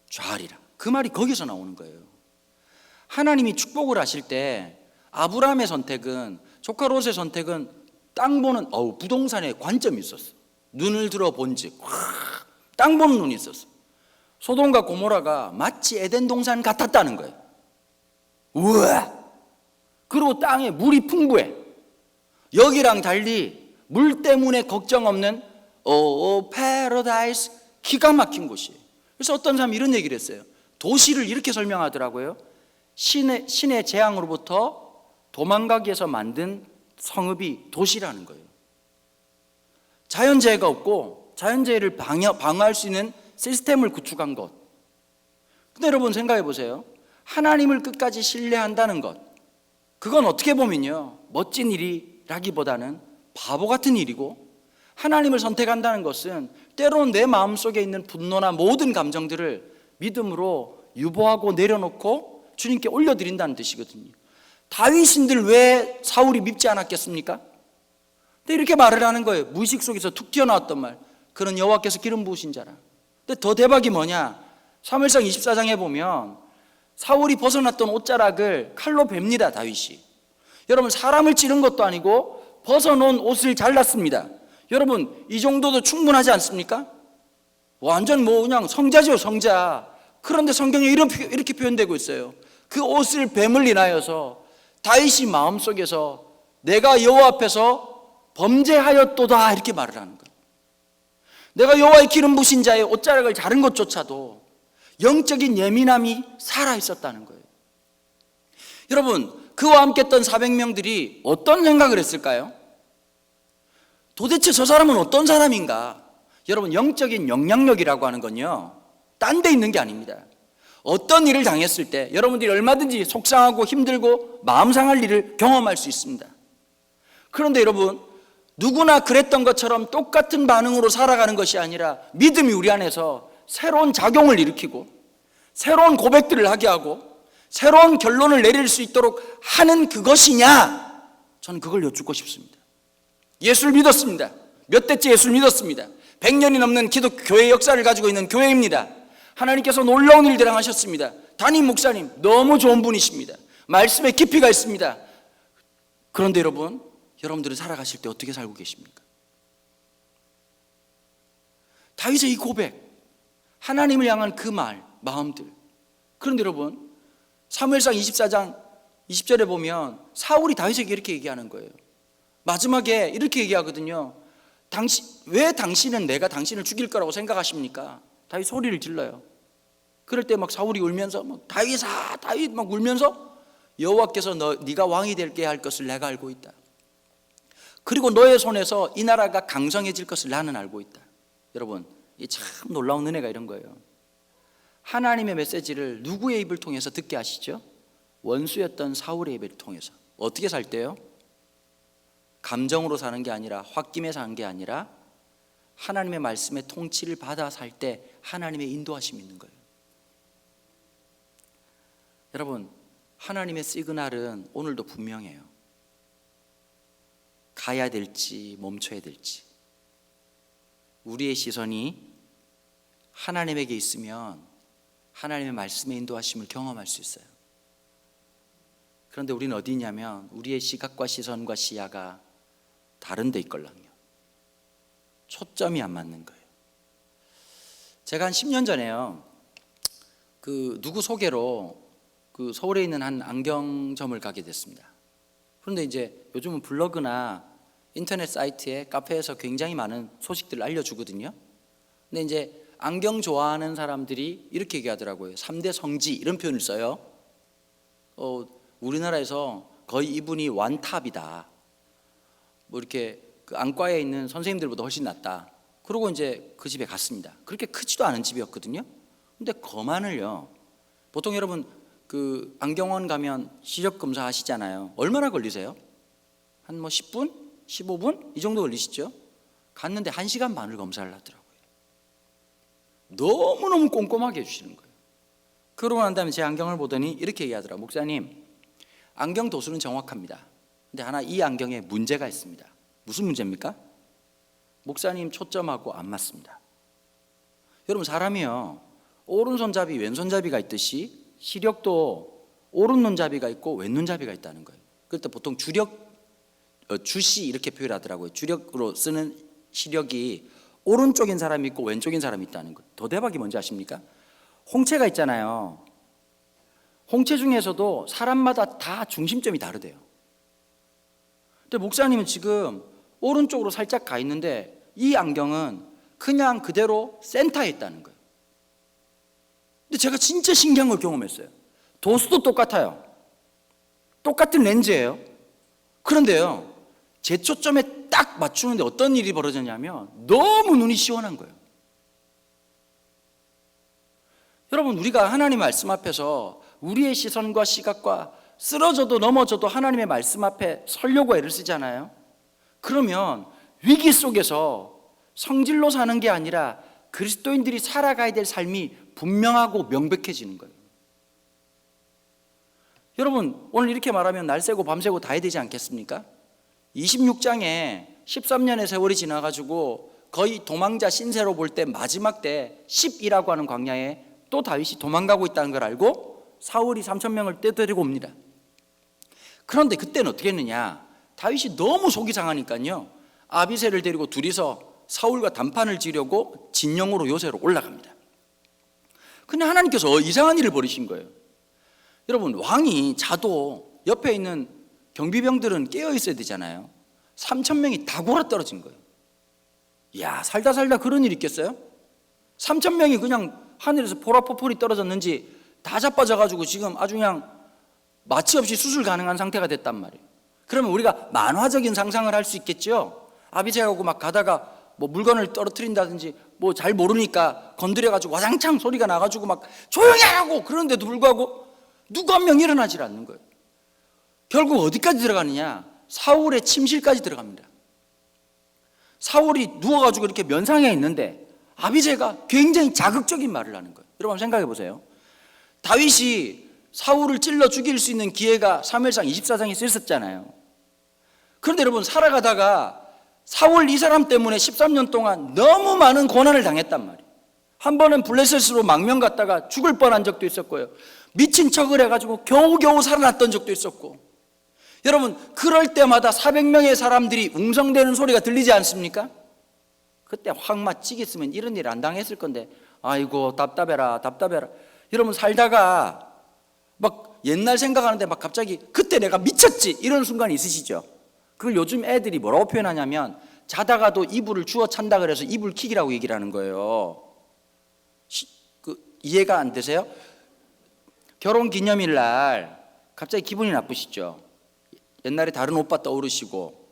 좌하리라. 그 말이 거기서 나오는 거예요. 하나님이 축복을 하실 때 아브라함의 선택은, 조카 롯의 선택은 땅 보는 부동산에 관점이 있었어. 눈을 들어 본즉 땅 보는 눈이 있었어. 소돔과 고모라가 마치 에덴 동산 같았다는 거예요. 우와! 그리고 땅에 물이 풍부해. 여기랑 달리 물 때문에 걱정 없는 패러다이스, 기가 막힌 곳이에요. 그래서 어떤 사람이 이런 얘기를 했어요. 도시를 이렇게 설명하더라고요. 신의 재앙으로부터 도망가기 위해서 만든 성읍이 도시라는 거예요. 자연재해가 없고 자연재해를 방어할 수 있는 시스템을 구축한 것. 근데 여러분 생각해 보세요. 하나님을 끝까지 신뢰한다는 것, 그건 어떻게 보면요, 멋진 일이라기보다는 바보 같은 일이고, 하나님을 선택한다는 것은 때로는 내 마음속에 있는 분노나 모든 감정들을 믿음으로 유보하고 내려놓고 주님께 올려드린다는 뜻이거든요. 다윗인들 왜 사울이 밉지 않았겠습니까? 근데 이렇게 말을 하는 거예요. 무의식 속에서 툭 튀어나왔던 말. 그는 여호와께서 기름 부으신 자라. 근데 더 대박이 뭐냐? 사무엘상 24장에 보면 사울이 벗어났던 옷자락을 칼로 뱁니다, 다윗이. 여러분, 사람을 찌른 것도 아니고 벗어놓은 옷을 잘랐습니다. 여러분, 이 정도도 충분하지 않습니까? 완전 그냥 성자죠, 성자. 그런데 성경에 이렇게 표현되고 있어요. 그 옷을 뱀을 인하여서 다윗이 마음속에서 내가 여호와 앞에서 범죄하였도다 이렇게 말을 하는 거예요. 내가 여호와의 기름 부신 자의 옷자락을 자른 것조차도 영적인 예민함이 살아있었다는 거예요. 여러분, 그와 함께 했던 400명들이 어떤 생각을 했을까요? 도대체 저 사람은 어떤 사람인가? 여러분, 영적인 영향력이라고 하는 건요, 딴 데 있는 게 아닙니다. 어떤 일을 당했을 때 여러분들이 얼마든지 속상하고 힘들고 마음 상할 일을 경험할 수 있습니다. 그런데 여러분, 누구나 그랬던 것처럼 똑같은 반응으로 살아가는 것이 아니라 믿음이 우리 안에서 새로운 작용을 일으키고 새로운 고백들을 하게 하고 새로운 결론을 내릴 수 있도록 하는 그것이냐? 저는 그걸 여쭙고 싶습니다. 예수를 믿었습니다. 몇 대째 예수를 믿었습니다. 100년이 넘는 교회 역사를 가지고 있는 교회입니다. 하나님께서 놀라운 일들을 하셨습니다. 담임 목사님 너무 좋은 분이십니다. 말씀에 깊이가 있습니다. 그런데 여러분들은 살아가실 때 어떻게 살고 계십니까? 다윗의 이 고백, 하나님을 향한 그 마음들. 그런데 여러분, 사무엘상 24장 20절에 보면 사울이 다윗에게 이렇게 얘기하는 거예요. 마지막에 이렇게 얘기하거든요. 왜 당신은 내가 당신을 죽일 거라고 생각하십니까? 다윗 소리를 질러요. 그럴 때 막 사울이 울면서 다윗아, 다윗 막 울면서 여호와께서 네가 왕이 되게 할 것을 내가 알고 있다. 그리고 너의 손에서 이 나라가 강성해질 것을 나는 알고 있다. 여러분, 이 참 놀라운 은혜가 이런 거예요. 하나님의 메시지를 누구의 입을 통해서 듣게 하시죠? 원수였던 사울의 입을 통해서. 어떻게 살 때요? 감정으로 사는 게 아니라, 홧김에 사는 게 아니라 하나님의 말씀의 통치를 받아 살 때 하나님의 인도하심이 있는 거예요. 여러분, 하나님의 시그널은 오늘도 분명해요. 가야 될지 멈춰야 될지. 우리의 시선이 하나님에게 있으면 하나님의 말씀의 인도하심을 경험할 수 있어요. 그런데 우리는 어디 있냐면 우리의 시각과 시선과 시야가 다른 데 있걸랑요. 초점이 안 맞는 거예요. 제가 한 10년 전에요, 누구 소개로 서울에 있는 한 안경점을 가게 됐습니다. 그런데 이제 요즘은 블로그나 인터넷 사이트에 카페에서 굉장히 많은 소식들을 알려주거든요. 근데 이제 안경 좋아하는 사람들이 이렇게 얘기하더라고요. 3대 성지 이런 표현을 써요. 우리나라에서 거의 이분이 완탑이다. 뭐 이렇게 그 안과에 있는 선생님들보다 훨씬 낫다. 그러고 이제 그 집에 갔습니다. 그렇게 크지도 않은 집이었거든요. 근데 거만을요. 보통 여러분 그 안경원 가면 시력 검사 하시잖아요. 얼마나 걸리세요? 한 뭐 10분? 15분? 이 정도 걸리시죠? 갔는데 1시간 반을 검사를 하더라고요. 너무너무 꼼꼼하게 해주시는 거예요. 그러고 난 다음에 제 안경을 보더니 이렇게 얘기하더라고요. 목사님, 안경 도수는 정확합니다. 근데 하나 이 안경에 문제가 있습니다. 무슨 문제입니까? 목사님 초점하고 안 맞습니다. 여러분, 사람이요, 오른손잡이 왼손잡이가 있듯이 시력도 오른눈잡이가 있고 왼눈잡이가 있다는 거예요. 그럴 때 보통 주시 이렇게 표현하더라고요. 주력으로 쓰는 시력이 오른쪽인 사람이 있고 왼쪽인 사람이 있다는 거예요. 더 대박이 뭔지 아십니까? 홍채가 있잖아요. 홍채 중에서도 사람마다 다 중심점이 다르대요. 근데 목사님은 지금 오른쪽으로 살짝 가 있는데 이 안경은 그냥 그대로 센터에 있다는 거예요. 근데 제가 진짜 신기한 걸 경험했어요. 도수도 똑같아요. 똑같은 렌즈예요. 그런데요, 제 초점에 딱 맞추는데 어떤 일이 벌어졌냐면 너무 눈이 시원한 거예요. 여러분, 우리가 하나님 말씀 앞에서 우리의 시선과 시각과 쓰러져도 넘어져도 하나님의 말씀 앞에 서려고 애를 쓰잖아요. 그러면 위기 속에서 성질로 사는 게 아니라 그리스도인들이 살아가야 될 삶이 분명하고 명백해지는 거예요. 여러분, 오늘 이렇게 말하면 날 새고 밤 새고 다 해야 되지 않겠습니까? 26장에 13년의 세월이 지나가지고 거의 도망자 신세로 볼 때 마지막 때 10이라고 하는 광야에 또 다윗이 도망가고 있다는 걸 알고 사울이 3,000명을 떼데리고 옵니다. 그런데 그때는 어떻게 했느냐? 다윗이 너무 속이 상하니까요, 아비새를 데리고 둘이서 사울과 단판을 지려고 진영으로 요새로 올라갑니다. 근데 하나님께서 이상한 일을 벌이신 거예요. 여러분, 왕이 자도 옆에 있는 경비병들은 깨어 있어야 되잖아요. 3,000명이 다 골아떨어진 거예요. 이야, 살다 그런 일 있겠어요? 3,000명이 그냥 하늘에서 포라포폴이 떨어졌는지 다 자빠져가지고 지금 아주 그냥 마취 없이 수술 가능한 상태가 됐단 말이에요. 그러면 우리가 만화적인 상상을 할 수 있겠죠. 아비새하고 막 가다가 뭐 물건을 떨어뜨린다든지 뭐 잘 모르니까 건드려가지고 와장창 소리가 나가지고 막 조용히 하라고 그러는데도 불구하고 누구 한 명 일어나질 않는 거예요. 결국 어디까지 들어가느냐? 사울의 침실까지 들어갑니다. 사울이 누워가지고 이렇게 면상에 있는데 아비새가 굉장히 자극적인 말을 하는 거예요. 여러분 생각해 보세요. 다윗이 사울을 찔러 죽일 수 있는 기회가 사무엘상 24장에 있었잖아요. 그런데 여러분, 살아가다가 사울 이 사람 때문에 13년 동안 너무 많은 고난을 당했단 말이에요. 한 번은 블레셋으로 망명 갔다가 죽을 뻔한 적도 있었고요, 미친 척을 해가지고 겨우겨우 살아났던 적도 있었고, 여러분 그럴 때마다 400명의 사람들이 웅성대는 소리가 들리지 않습니까? 그때 확 맞히겠으면 이런 일 안 당했을 건데 아이고 답답해라. 여러분 살다가 막 옛날 생각하는데 막 갑자기 그때 내가 미쳤지 이런 순간이 있으시죠? 그걸 요즘 애들이 뭐라고 표현하냐면 자다가도 이불을 주워 찬다 그래서 이불킥이라고 얘기를 하는 거예요. 이해가 안 되세요? 결혼기념일 날 갑자기 기분이 나쁘시죠? 옛날에 다른 오빠 떠오르시고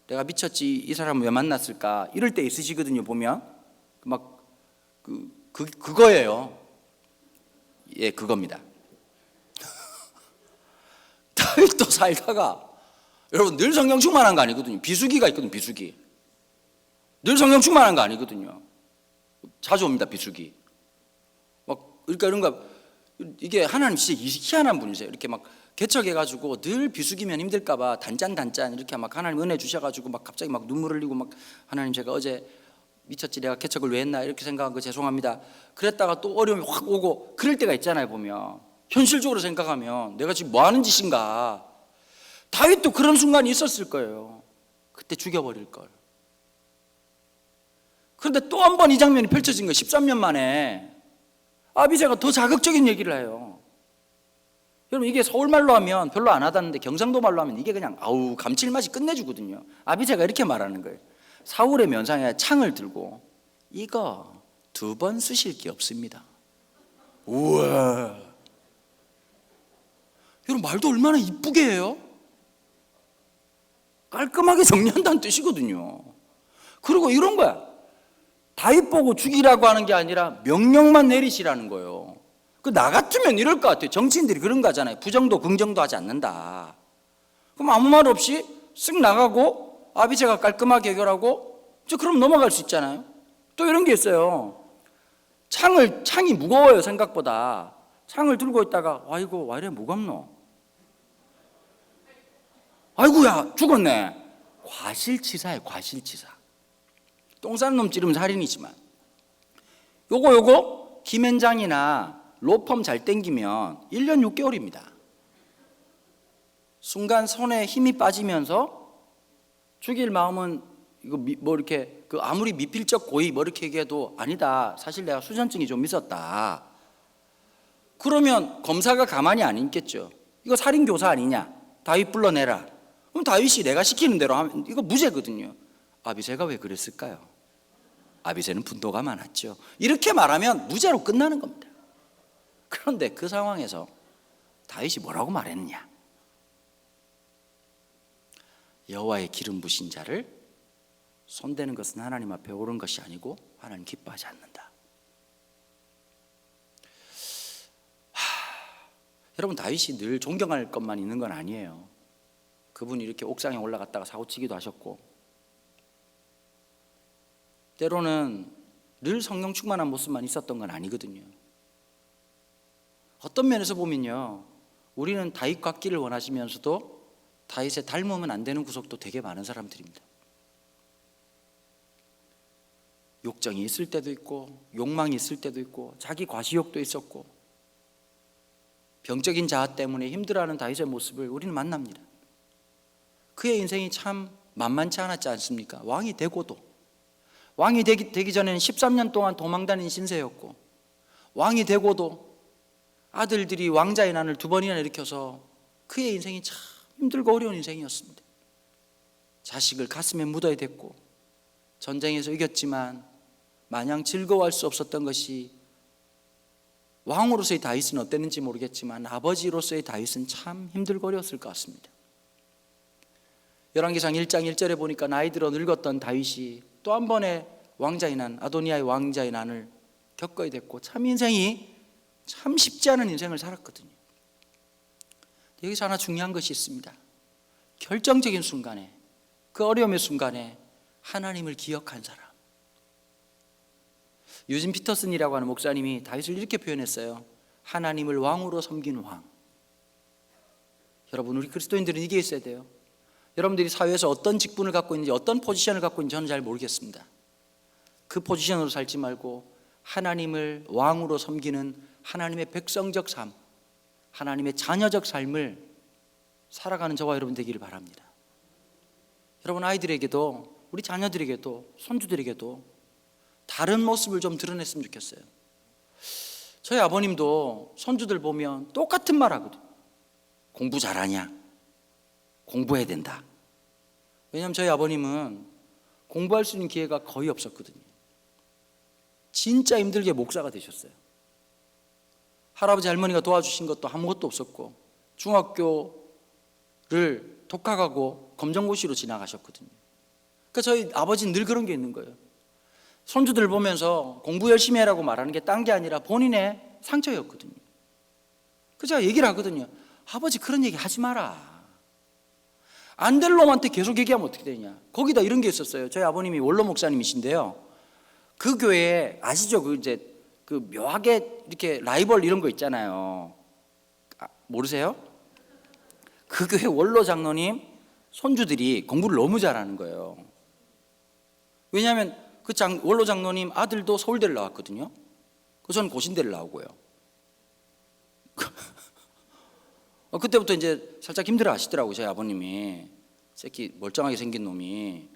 내가 미쳤지 이 사람을 왜 만났을까 이럴 때 있으시거든요. 보면 막 그거예요. 예, 그겁니다. 다윗도 살다가 여러분 늘 성경 충만한 거 아니거든요. 비수기가 있거든요. 비수기. 늘 성경 충만한 거 아니거든요. 자주 옵니다. 비수기. 막 그러니까 이런 거 이게 하나님 진짜 희한한 분이세요. 이렇게 막 개척해가지고 늘 비수기면 힘들까봐 단짠 이렇게 막 하나님 은혜 주셔가지고 막 갑자기 막 눈물 흘리고 막 하나님 제가 어제 미쳤지 내가 개척을 왜 했나 이렇게 생각한 거 죄송합니다. 그랬다가 또 어려움이 확 오고 그럴 때가 있잖아요. 보면 현실적으로 생각하면 내가 지금 뭐 하는 짓인가. 다윗도 그런 순간이 있었을 거예요. 그때 죽여버릴 걸. 그런데 또 한 번 이 장면이 펼쳐진 거예요. 13년 만에 아비새가 더 자극적인 얘기를 해요. 여러분 이게 서울말로 하면 별로 안 하다는데 경상도 말로 하면 이게 그냥 아우 감칠맛이 끝내주거든요. 아비새가 이렇게 말하는 거예요. 사울의 면상에 창을 들고 이거 2번 쓰실 게 없습니다. 우와. 여러분 말도 얼마나 이쁘게 해요? 깔끔하게 정리한다는 뜻이거든요. 그리고 이런 거야. 다윗 보고 죽이라고 하는 게 아니라 명령만 내리시라는 거예요. 나 같으면 이럴 것 같아요. 정치인들이 그런 거 하잖아요. 부정도 긍정도 하지 않는다. 그럼 아무 말 없이 쓱 나가고 아비새가 깔끔하게 해결하고 그럼 넘어갈 수 있잖아요. 또 이런 게 있어요. 창이 무거워요. 생각보다. 창을 들고 있다가 아이고 와 이래 무겁노. 아이고야 죽었네. 과실치사예요. 과실치사. 똥 싸는 놈 찌르면 살인이지만 요거 김앤장이나 로펌 잘 땡기면 1년 6개월입니다. 순간 손에 힘이 빠지면서 죽일 마음은 이거 뭐 이렇게 아무리 미필적 고의 뭐 이렇게 얘기해도 아니다. 사실 내가 수전증이 좀 있었다. 그러면 검사가 가만히 안 있겠죠. 이거 살인교사 아니냐? 다윗 불러내라. 그럼 다윗이 내가 시키는 대로 하면 이거 무죄거든요. 아비새가 왜 그랬을까요? 아비새는 분노가 많았죠. 이렇게 말하면 무죄로 끝나는 겁니다. 그런데 그 상황에서 다윗이 뭐라고 말했느냐? 여호와의 기름 부신 자를 손대는 것은 하나님 앞에 옳은 것이 아니고 하나님 기뻐하지 않는다. 여러분 다윗이 늘 존경할 것만 있는 건 아니에요. 그분이 이렇게 옥상에 올라갔다가 사고치기도 하셨고 때로는 늘 성령 충만한 모습만 있었던 건 아니거든요. 어떤 면에서 보면요, 우리는 다윗 같기를 원하시면서도 다윗에 닮으면 안 되는 구석도 되게 많은 사람들입니다. 욕정이 있을 때도 있고 욕망이 있을 때도 있고 자기 과시욕도 있었고 병적인 자아 때문에 힘들어하는 다윗의 모습을 우리는 만납니다. 그의 인생이 참 만만치 않았지 않습니까? 왕이 되기 전에는 13년 동안 도망다닌 신세였고 왕이 되고도 아들들이 왕자의 난을 2번이나 일으켜서 그의 인생이 참 힘들고 어려운 인생이었습니다. 자식을 가슴에 묻어야 됐고 전쟁에서 이겼지만 마냥 즐거워할 수 없었던 것이 왕으로서의 다윗은 어땠는지 모르겠지만 아버지로서의 다윗은 참 힘들고 어려웠을 것 같습니다. 열왕기상 1장 1절에 보니까 나이 들어 늙었던 다윗이 또 한 번의 왕자의 난, 아도니아의 왕자의 난을 겪어야 됐고 참 인생이 참 쉽지 않은 인생을 살았거든요. 여기서 하나 중요한 것이 있습니다. 결정적인 순간에, 그 어려움의 순간에 하나님을 기억한 사람. 유진 피터슨이라고 하는 목사님이 다윗을 이렇게 표현했어요. 하나님을 왕으로 섬긴 왕. 여러분, 우리 그리스도인들은 이게 있어야 돼요. 여러분들이 사회에서 어떤 직분을 갖고 있는지, 어떤 포지션을 갖고 있는지 저는 잘 모르겠습니다. 그 포지션으로 살지 말고 하나님을 왕으로 섬기는 하나님의 백성적 삶, 하나님의 자녀적 삶을 살아가는 저와 여러분 되기를 바랍니다. 여러분 아이들에게도, 우리 자녀들에게도, 손주들에게도 다른 모습을 좀 드러냈으면 좋겠어요. 저희 아버님도 손주들 보면 똑같은 말 하거든. 공부 잘하냐? 공부해야 된다. 왜냐하면 저희 아버님은 공부할 수 있는 기회가 거의 없었거든요. 진짜 힘들게 목사가 되셨어요. 할아버지 할머니가 도와주신 것도 아무것도 없었고 중학교를 독학하고 검정고시로 지나가셨거든요. 그러니까 저희 아버지는 늘 그런 게 있는 거예요. 손주들 보면서 공부 열심히 해라고 말하는 게 딴 게 아니라 본인의 상처였거든요. 그래서 제가 얘기를 하거든요. 아버지 그런 얘기 하지 마라. 안 될 놈한테 계속 얘기하면 어떻게 되냐. 거기다 이런 게 있었어요. 저희 아버님이 원로 목사님이신데요. 그 교회에 아시죠? 그 이제 그 묘하게 이렇게 라이벌 이런 거 있잖아요. 모르세요? 그 교회 원로 장로님 손주들이 공부를 너무 잘하는 거예요. 왜냐하면 그 원로 장로님 아들도 서울대를 나왔거든요. 저는 고신대를 나오고요. 그때부터 이제 살짝 힘들어 하시더라고요. 저희 아버님이. 새끼 멀쩡하게 생긴 놈이.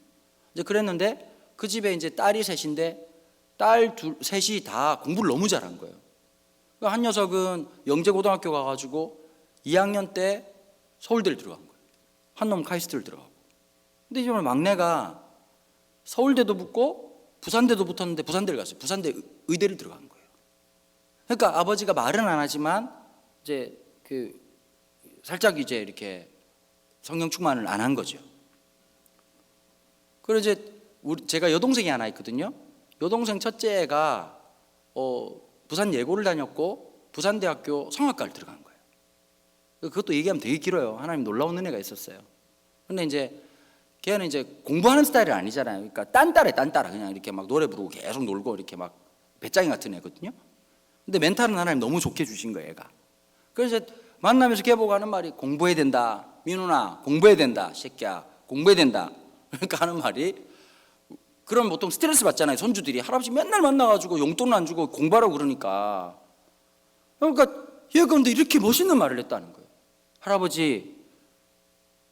이제 그랬는데 그 집에 이제 딸이 셋인데 딸 셋이 다 공부를 너무 잘한 거예요. 한 녀석은 영재고등학교 가가지고 2학년 때 서울대를 들어간 거예요. 한 놈 카이스트를 들어가고. 근데 이제 막내가 서울대도 붙고 부산대도 붙었는데 부산대를 갔어요. 부산대 의대를 들어간 거예요. 그러니까 아버지가 말은 안 하지만 이제 살짝 이제 이렇게 성령 충만을 안 한 거죠. 그리고 이제 제가 여동생이 하나 있거든요. 여동생 첫째 애가 부산 예고를 다녔고 부산대학교 성악과를 들어간 거예요. 그것도 얘기하면 되게 길어요. 하나님 놀라운 은혜가 있었어요. 근데 이제 걔는 이제 공부하는 스타일이 아니잖아요. 그러니까 딴따라 그냥 이렇게 막 노래 부르고 계속 놀고 이렇게 막 배짱이 같은 애거든요. 근데 멘탈은 하나님 너무 좋게 주신 거예요, 얘가. 그래서 만나면서 걔보고 하는 말이 공부해야 된다. 민훈아, 공부해야 된다. 새끼야, 공부해야 된다. 그러니까 하는 말이, 그럼 보통 스트레스 받잖아요. 손주들이 할아버지 맨날 만나가지고 용돈 안 주고 공부하라고 그러니까. 그러니까 얘가 근데 이렇게 멋있는 말을 했다는 거예요. 할아버지,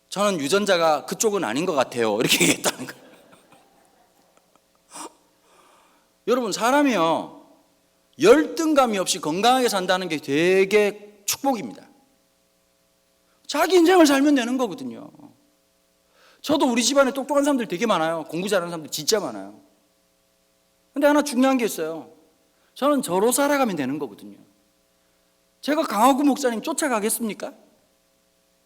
저는 유전자가 그쪽은 아닌 것 같아요. 이렇게 얘기했다는 거예요. 여러분, 사람이요, 열등감이 없이 건강하게 산다는 게 되게 축복입니다. 자기 인생을 살면 되는 거거든요. 저도 우리 집안에 똑똑한 사람들 되게 많아요. 공부 잘하는 사람들 진짜 많아요. 근데 하나 중요한 게 있어요. 저는 저로 살아가면 되는 거거든요. 제가 강화구 목사님 쫓아가겠습니까?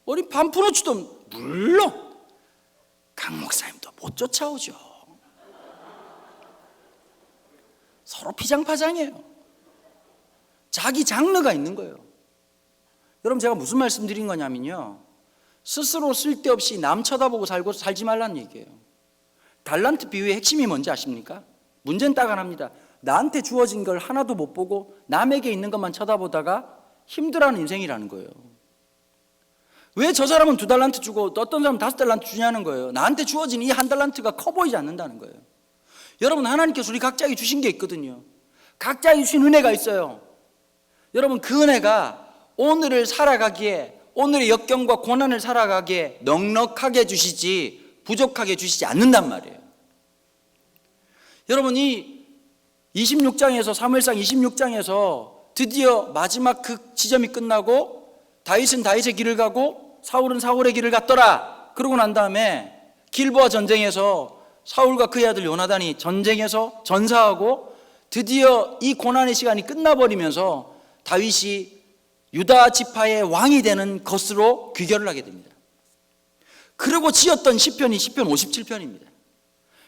우리 반푸노치도 물론 강 목사님도 못 쫓아오죠. 서로 피장파장이에요. 자기 장르가 있는 거예요. 여러분, 제가 무슨 말씀 드린 거냐면요, 스스로 쓸데없이 남 쳐다보고 살지 말라는 얘기예요. 달란트 비유의 핵심이 뭔지 아십니까? 문제는 딱 하나입니다. 나한테 주어진 걸 하나도 못 보고 남에게 있는 것만 쳐다보다가 힘들어하는 인생이라는 거예요. 왜 저 사람은 2달란트 주고 어떤 사람은 5달란트 주냐는 거예요. 나한테 주어진 이 1달란트가 커 보이지 않는다는 거예요. 여러분, 하나님께서 우리 각자에게 주신 게 있거든요. 각자에게 주신 은혜가 있어요. 여러분, 그 은혜가 오늘을 살아가기에, 오늘의 역경과 고난을 살아가기에 넉넉하게 주시지 부족하게 주시지 않는단 말이에요. 여러분, 이 26장에서 사무엘상 26장에서 드디어 마지막 그 지점이 끝나고 다윗은 다윗의 길을 가고 사울은 사울의 길을 갔더라. 그러고 난 다음에 길보아 전쟁에서 사울과 그의 아들 요나단이 전쟁에서 전사하고 드디어 이 고난의 시간이 끝나버리면서 다윗이 유다 지파의 왕이 되는 것으로 귀결을 하게 됩니다. 그리고 지었던 시편이 시편 57편입니다.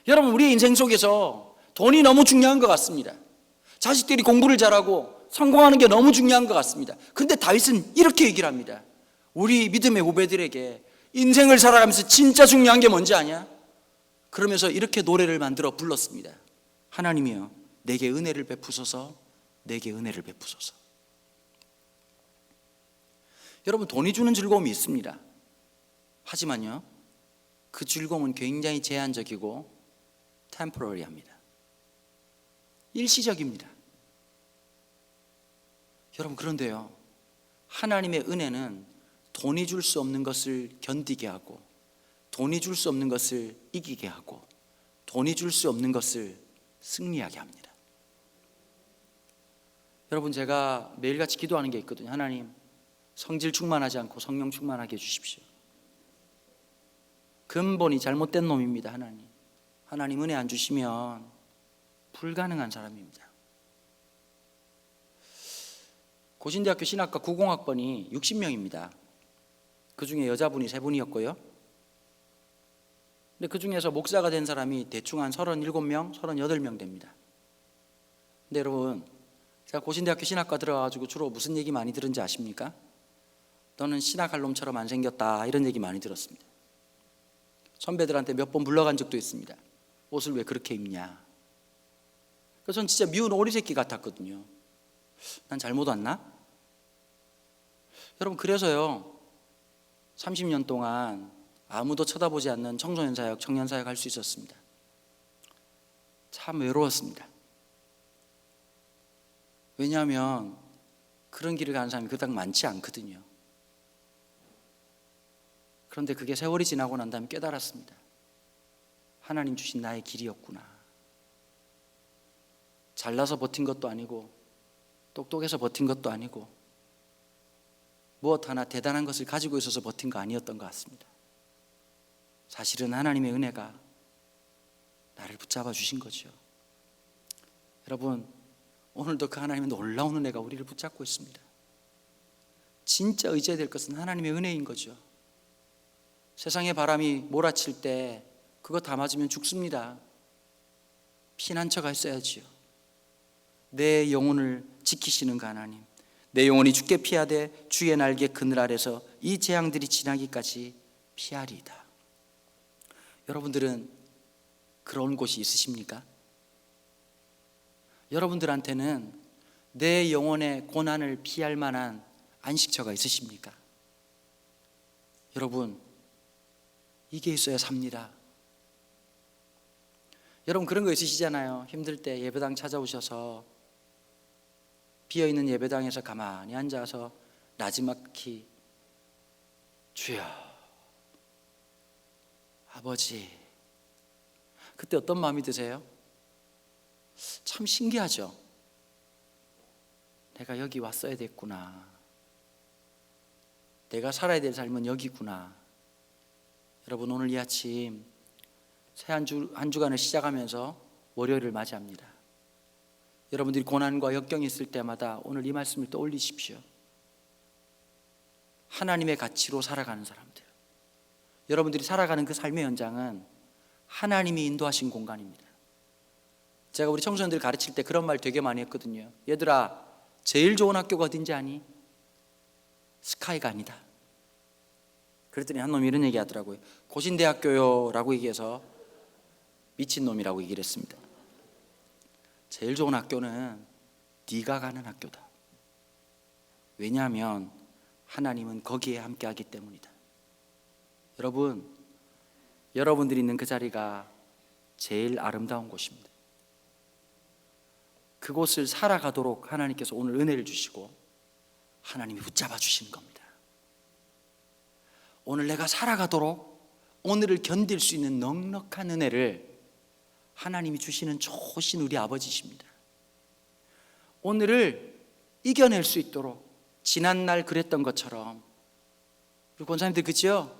여러분, 우리의 인생 속에서 돈이 너무 중요한 것 같습니다. 자식들이 공부를 잘하고 성공하는 게 너무 중요한 것 같습니다. 근데 다윗은 이렇게 얘기를 합니다. 우리 믿음의 후배들에게 인생을 살아가면서 진짜 중요한 게 뭔지 아냐? 그러면서 이렇게 노래를 만들어 불렀습니다. 하나님이여, 내게 은혜를 베푸소서, 내게 은혜를 베푸소서. 여러분, 돈이 주는 즐거움이 있습니다. 하지만요, 그 즐거움은 굉장히 제한적이고 템포러리합니다. 일시적입니다. 여러분, 그런데요, 하나님의 은혜는 돈이 줄 수 없는 것을 견디게 하고, 돈이 줄 수 없는 것을 이기게 하고, 돈이 줄 수 없는 것을 승리하게 합니다. 여러분, 제가 매일같이 기도하는 게 있거든요. 하나님, 성질 충만하지 않고 성령 충만하게 해주십시오. 근본이 잘못된 놈입니다. 하나님 은혜 안 주시면 불가능한 사람입니다. 고신대학교 신학과 9공학번이 60명입니다. 그 중에 여자분이 3분이었고요. 근데 그 중에서 목사가 된 사람이 대충 한 37명, 38명 됩니다. 근데 여러분, 제가 고신대학교 신학과 들어가가지고 주로 무슨 얘기 많이 들은지 아십니까? 너는 신학할 놈처럼 안 생겼다, 이런 얘기 많이 들었습니다. 선배들한테 몇 번 물러간 적도 있습니다. 옷을 왜 그렇게 입냐? 그래서 전 진짜 미운 오리 새끼 같았거든요. 난 잘못 왔나? 여러분, 그래서요 30년 동안 아무도 쳐다보지 않는 청소년 사역, 청년 사역 할 수 있었습니다. 참 외로웠습니다. 왜냐하면 그런 길을 가는 사람이 그닥 많지 않거든요. 그런데 그게 세월이 지나고 난 다음에 깨달았습니다. 하나님 주신 나의 길이었구나. 잘나서 버틴 것도 아니고 똑똑해서 버틴 것도 아니고 무엇 하나 대단한 것을 가지고 있어서 버틴 거 아니었던 것 같습니다. 사실은 하나님의 은혜가 나를 붙잡아 주신 거죠. 여러분, 오늘도 그 하나님의 놀라운 은혜가 우리를 붙잡고 있습니다. 진짜 의지해야 될 것은 하나님의 은혜인 거죠. 세상의 바람이 몰아칠 때 그거 다 맞으면 죽습니다. 피난처가 있어야지요. 내 영혼을 지키시는 그 하나님, 내 영혼이 죽게 피하되 주의 날개 그늘 아래서 이 재앙들이 지나기까지 피하리이다. 여러분들은 그런 곳이 있으십니까? 여러분들한테는 내 영혼의 고난을 피할 만한 안식처가 있으십니까? 여러분, 이게 있어야 삽니다. 여러분, 그런 거 있으시잖아요. 힘들 때 예배당 찾아오셔서 비어있는 예배당에서 가만히 앉아서 나지막히 주여 아버지, 그때 어떤 마음이 드세요? 참 신기하죠. 내가 여기 왔어야 됐구나. 내가 살아야 될 삶은 여기구나. 여러분, 오늘 이 아침 새 한 주간을 시작하면서 월요일을 맞이합니다. 여러분들이 고난과 역경이 있을 때마다 오늘 이 말씀을 떠올리십시오. 하나님의 가치로 살아가는 사람들, 여러분들이 살아가는 그 삶의 현장은 하나님이 인도하신 공간입니다. 제가 우리 청소년들 가르칠 때 그런 말 되게 많이 했거든요. 얘들아, 제일 좋은 학교가 어딘지 아니? 스카이가 아니다. 그랬더니 한 놈이 이런 얘기 하더라고요. 고신대학교요 라고 얘기해서 미친놈이라고 얘기를 했습니다. 제일 좋은 학교는 네가 가는 학교다. 왜냐하면 하나님은 거기에 함께하기 때문이다. 여러분, 여러분들이 있는 그 자리가 제일 아름다운 곳입니다. 그곳을 살아가도록 하나님께서 오늘 은혜를 주시고 하나님이 붙잡아 주시는 겁니다. 오늘 내가 살아가도록 오늘을 견딜 수 있는 넉넉한 은혜를 하나님이 주시는 좋으신 우리 아버지십니다. 오늘을 이겨낼 수 있도록 지난날 그랬던 것처럼, 우리 권사님들 그죠?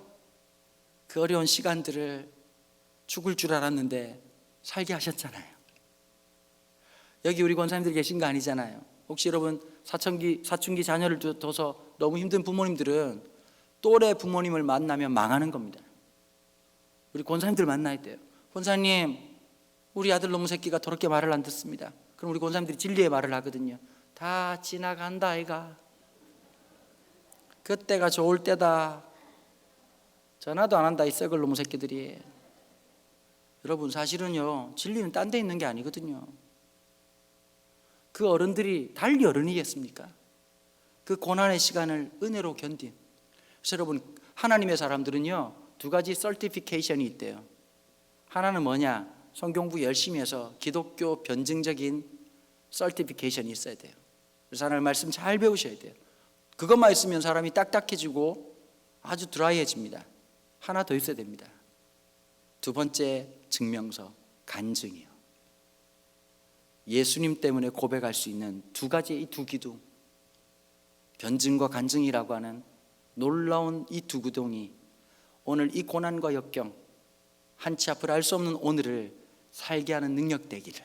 그 어려운 시간들을 죽을 줄 알았는데 살게 하셨잖아요. 여기 우리 권사님들 계신 거 아니잖아요. 혹시 여러분 사춘기 자녀를 둬서 너무 힘든 부모님들은 또래 부모님을 만나면 망하는 겁니다. 우리 권사님들 만나야 돼요. 권사님, 우리 아들 놈 새끼가 더럽게 말을 안 듣습니다. 그럼 우리 권사님들이 진리의 말을 하거든요. 다 지나간다 아이가. 그때가 좋을 때다. 전화도 안 한다 이 썩을 놈 새끼들이. 여러분, 사실은요 진리는 딴 데 있는 게 아니거든요. 그 어른들이 달리 어른이겠습니까? 그 고난의 시간을 은혜로 견딘. 그래서 여러분, 하나님의 사람들은요 두 가지 서티피케이션이 있대요. 하나는 뭐냐? 성경부 열심히 해서 기독교 변증적인 서티피케이션이 있어야 돼요. 그래서 하나님 말씀 잘 배우셔야 돼요. 그것만 있으면 사람이 딱딱해지고 아주 드라이해집니다. 하나 더 있어야 됩니다. 두 번째 증명서, 간증이요. 예수님 때문에 고백할 수 있는 두 가지의 이 두 기둥, 변증과 간증이라고 하는 놀라운 이 두 기둥이 오늘 이 고난과 역경, 한치 앞을 알 수 없는 오늘을 살게 하는 능력 되기를,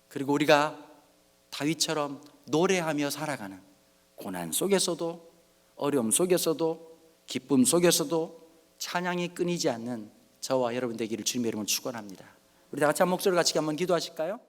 그리고 우리가 다윗처럼 노래하며 살아가는, 고난 속에서도 어려움 속에서도 기쁨 속에서도 찬양이 끊이지 않는 저와 여러분 되기를 주님의 이름으로 축원합니다. 우리 다 같이 한 목소리를 같이 한번 기도하실까요?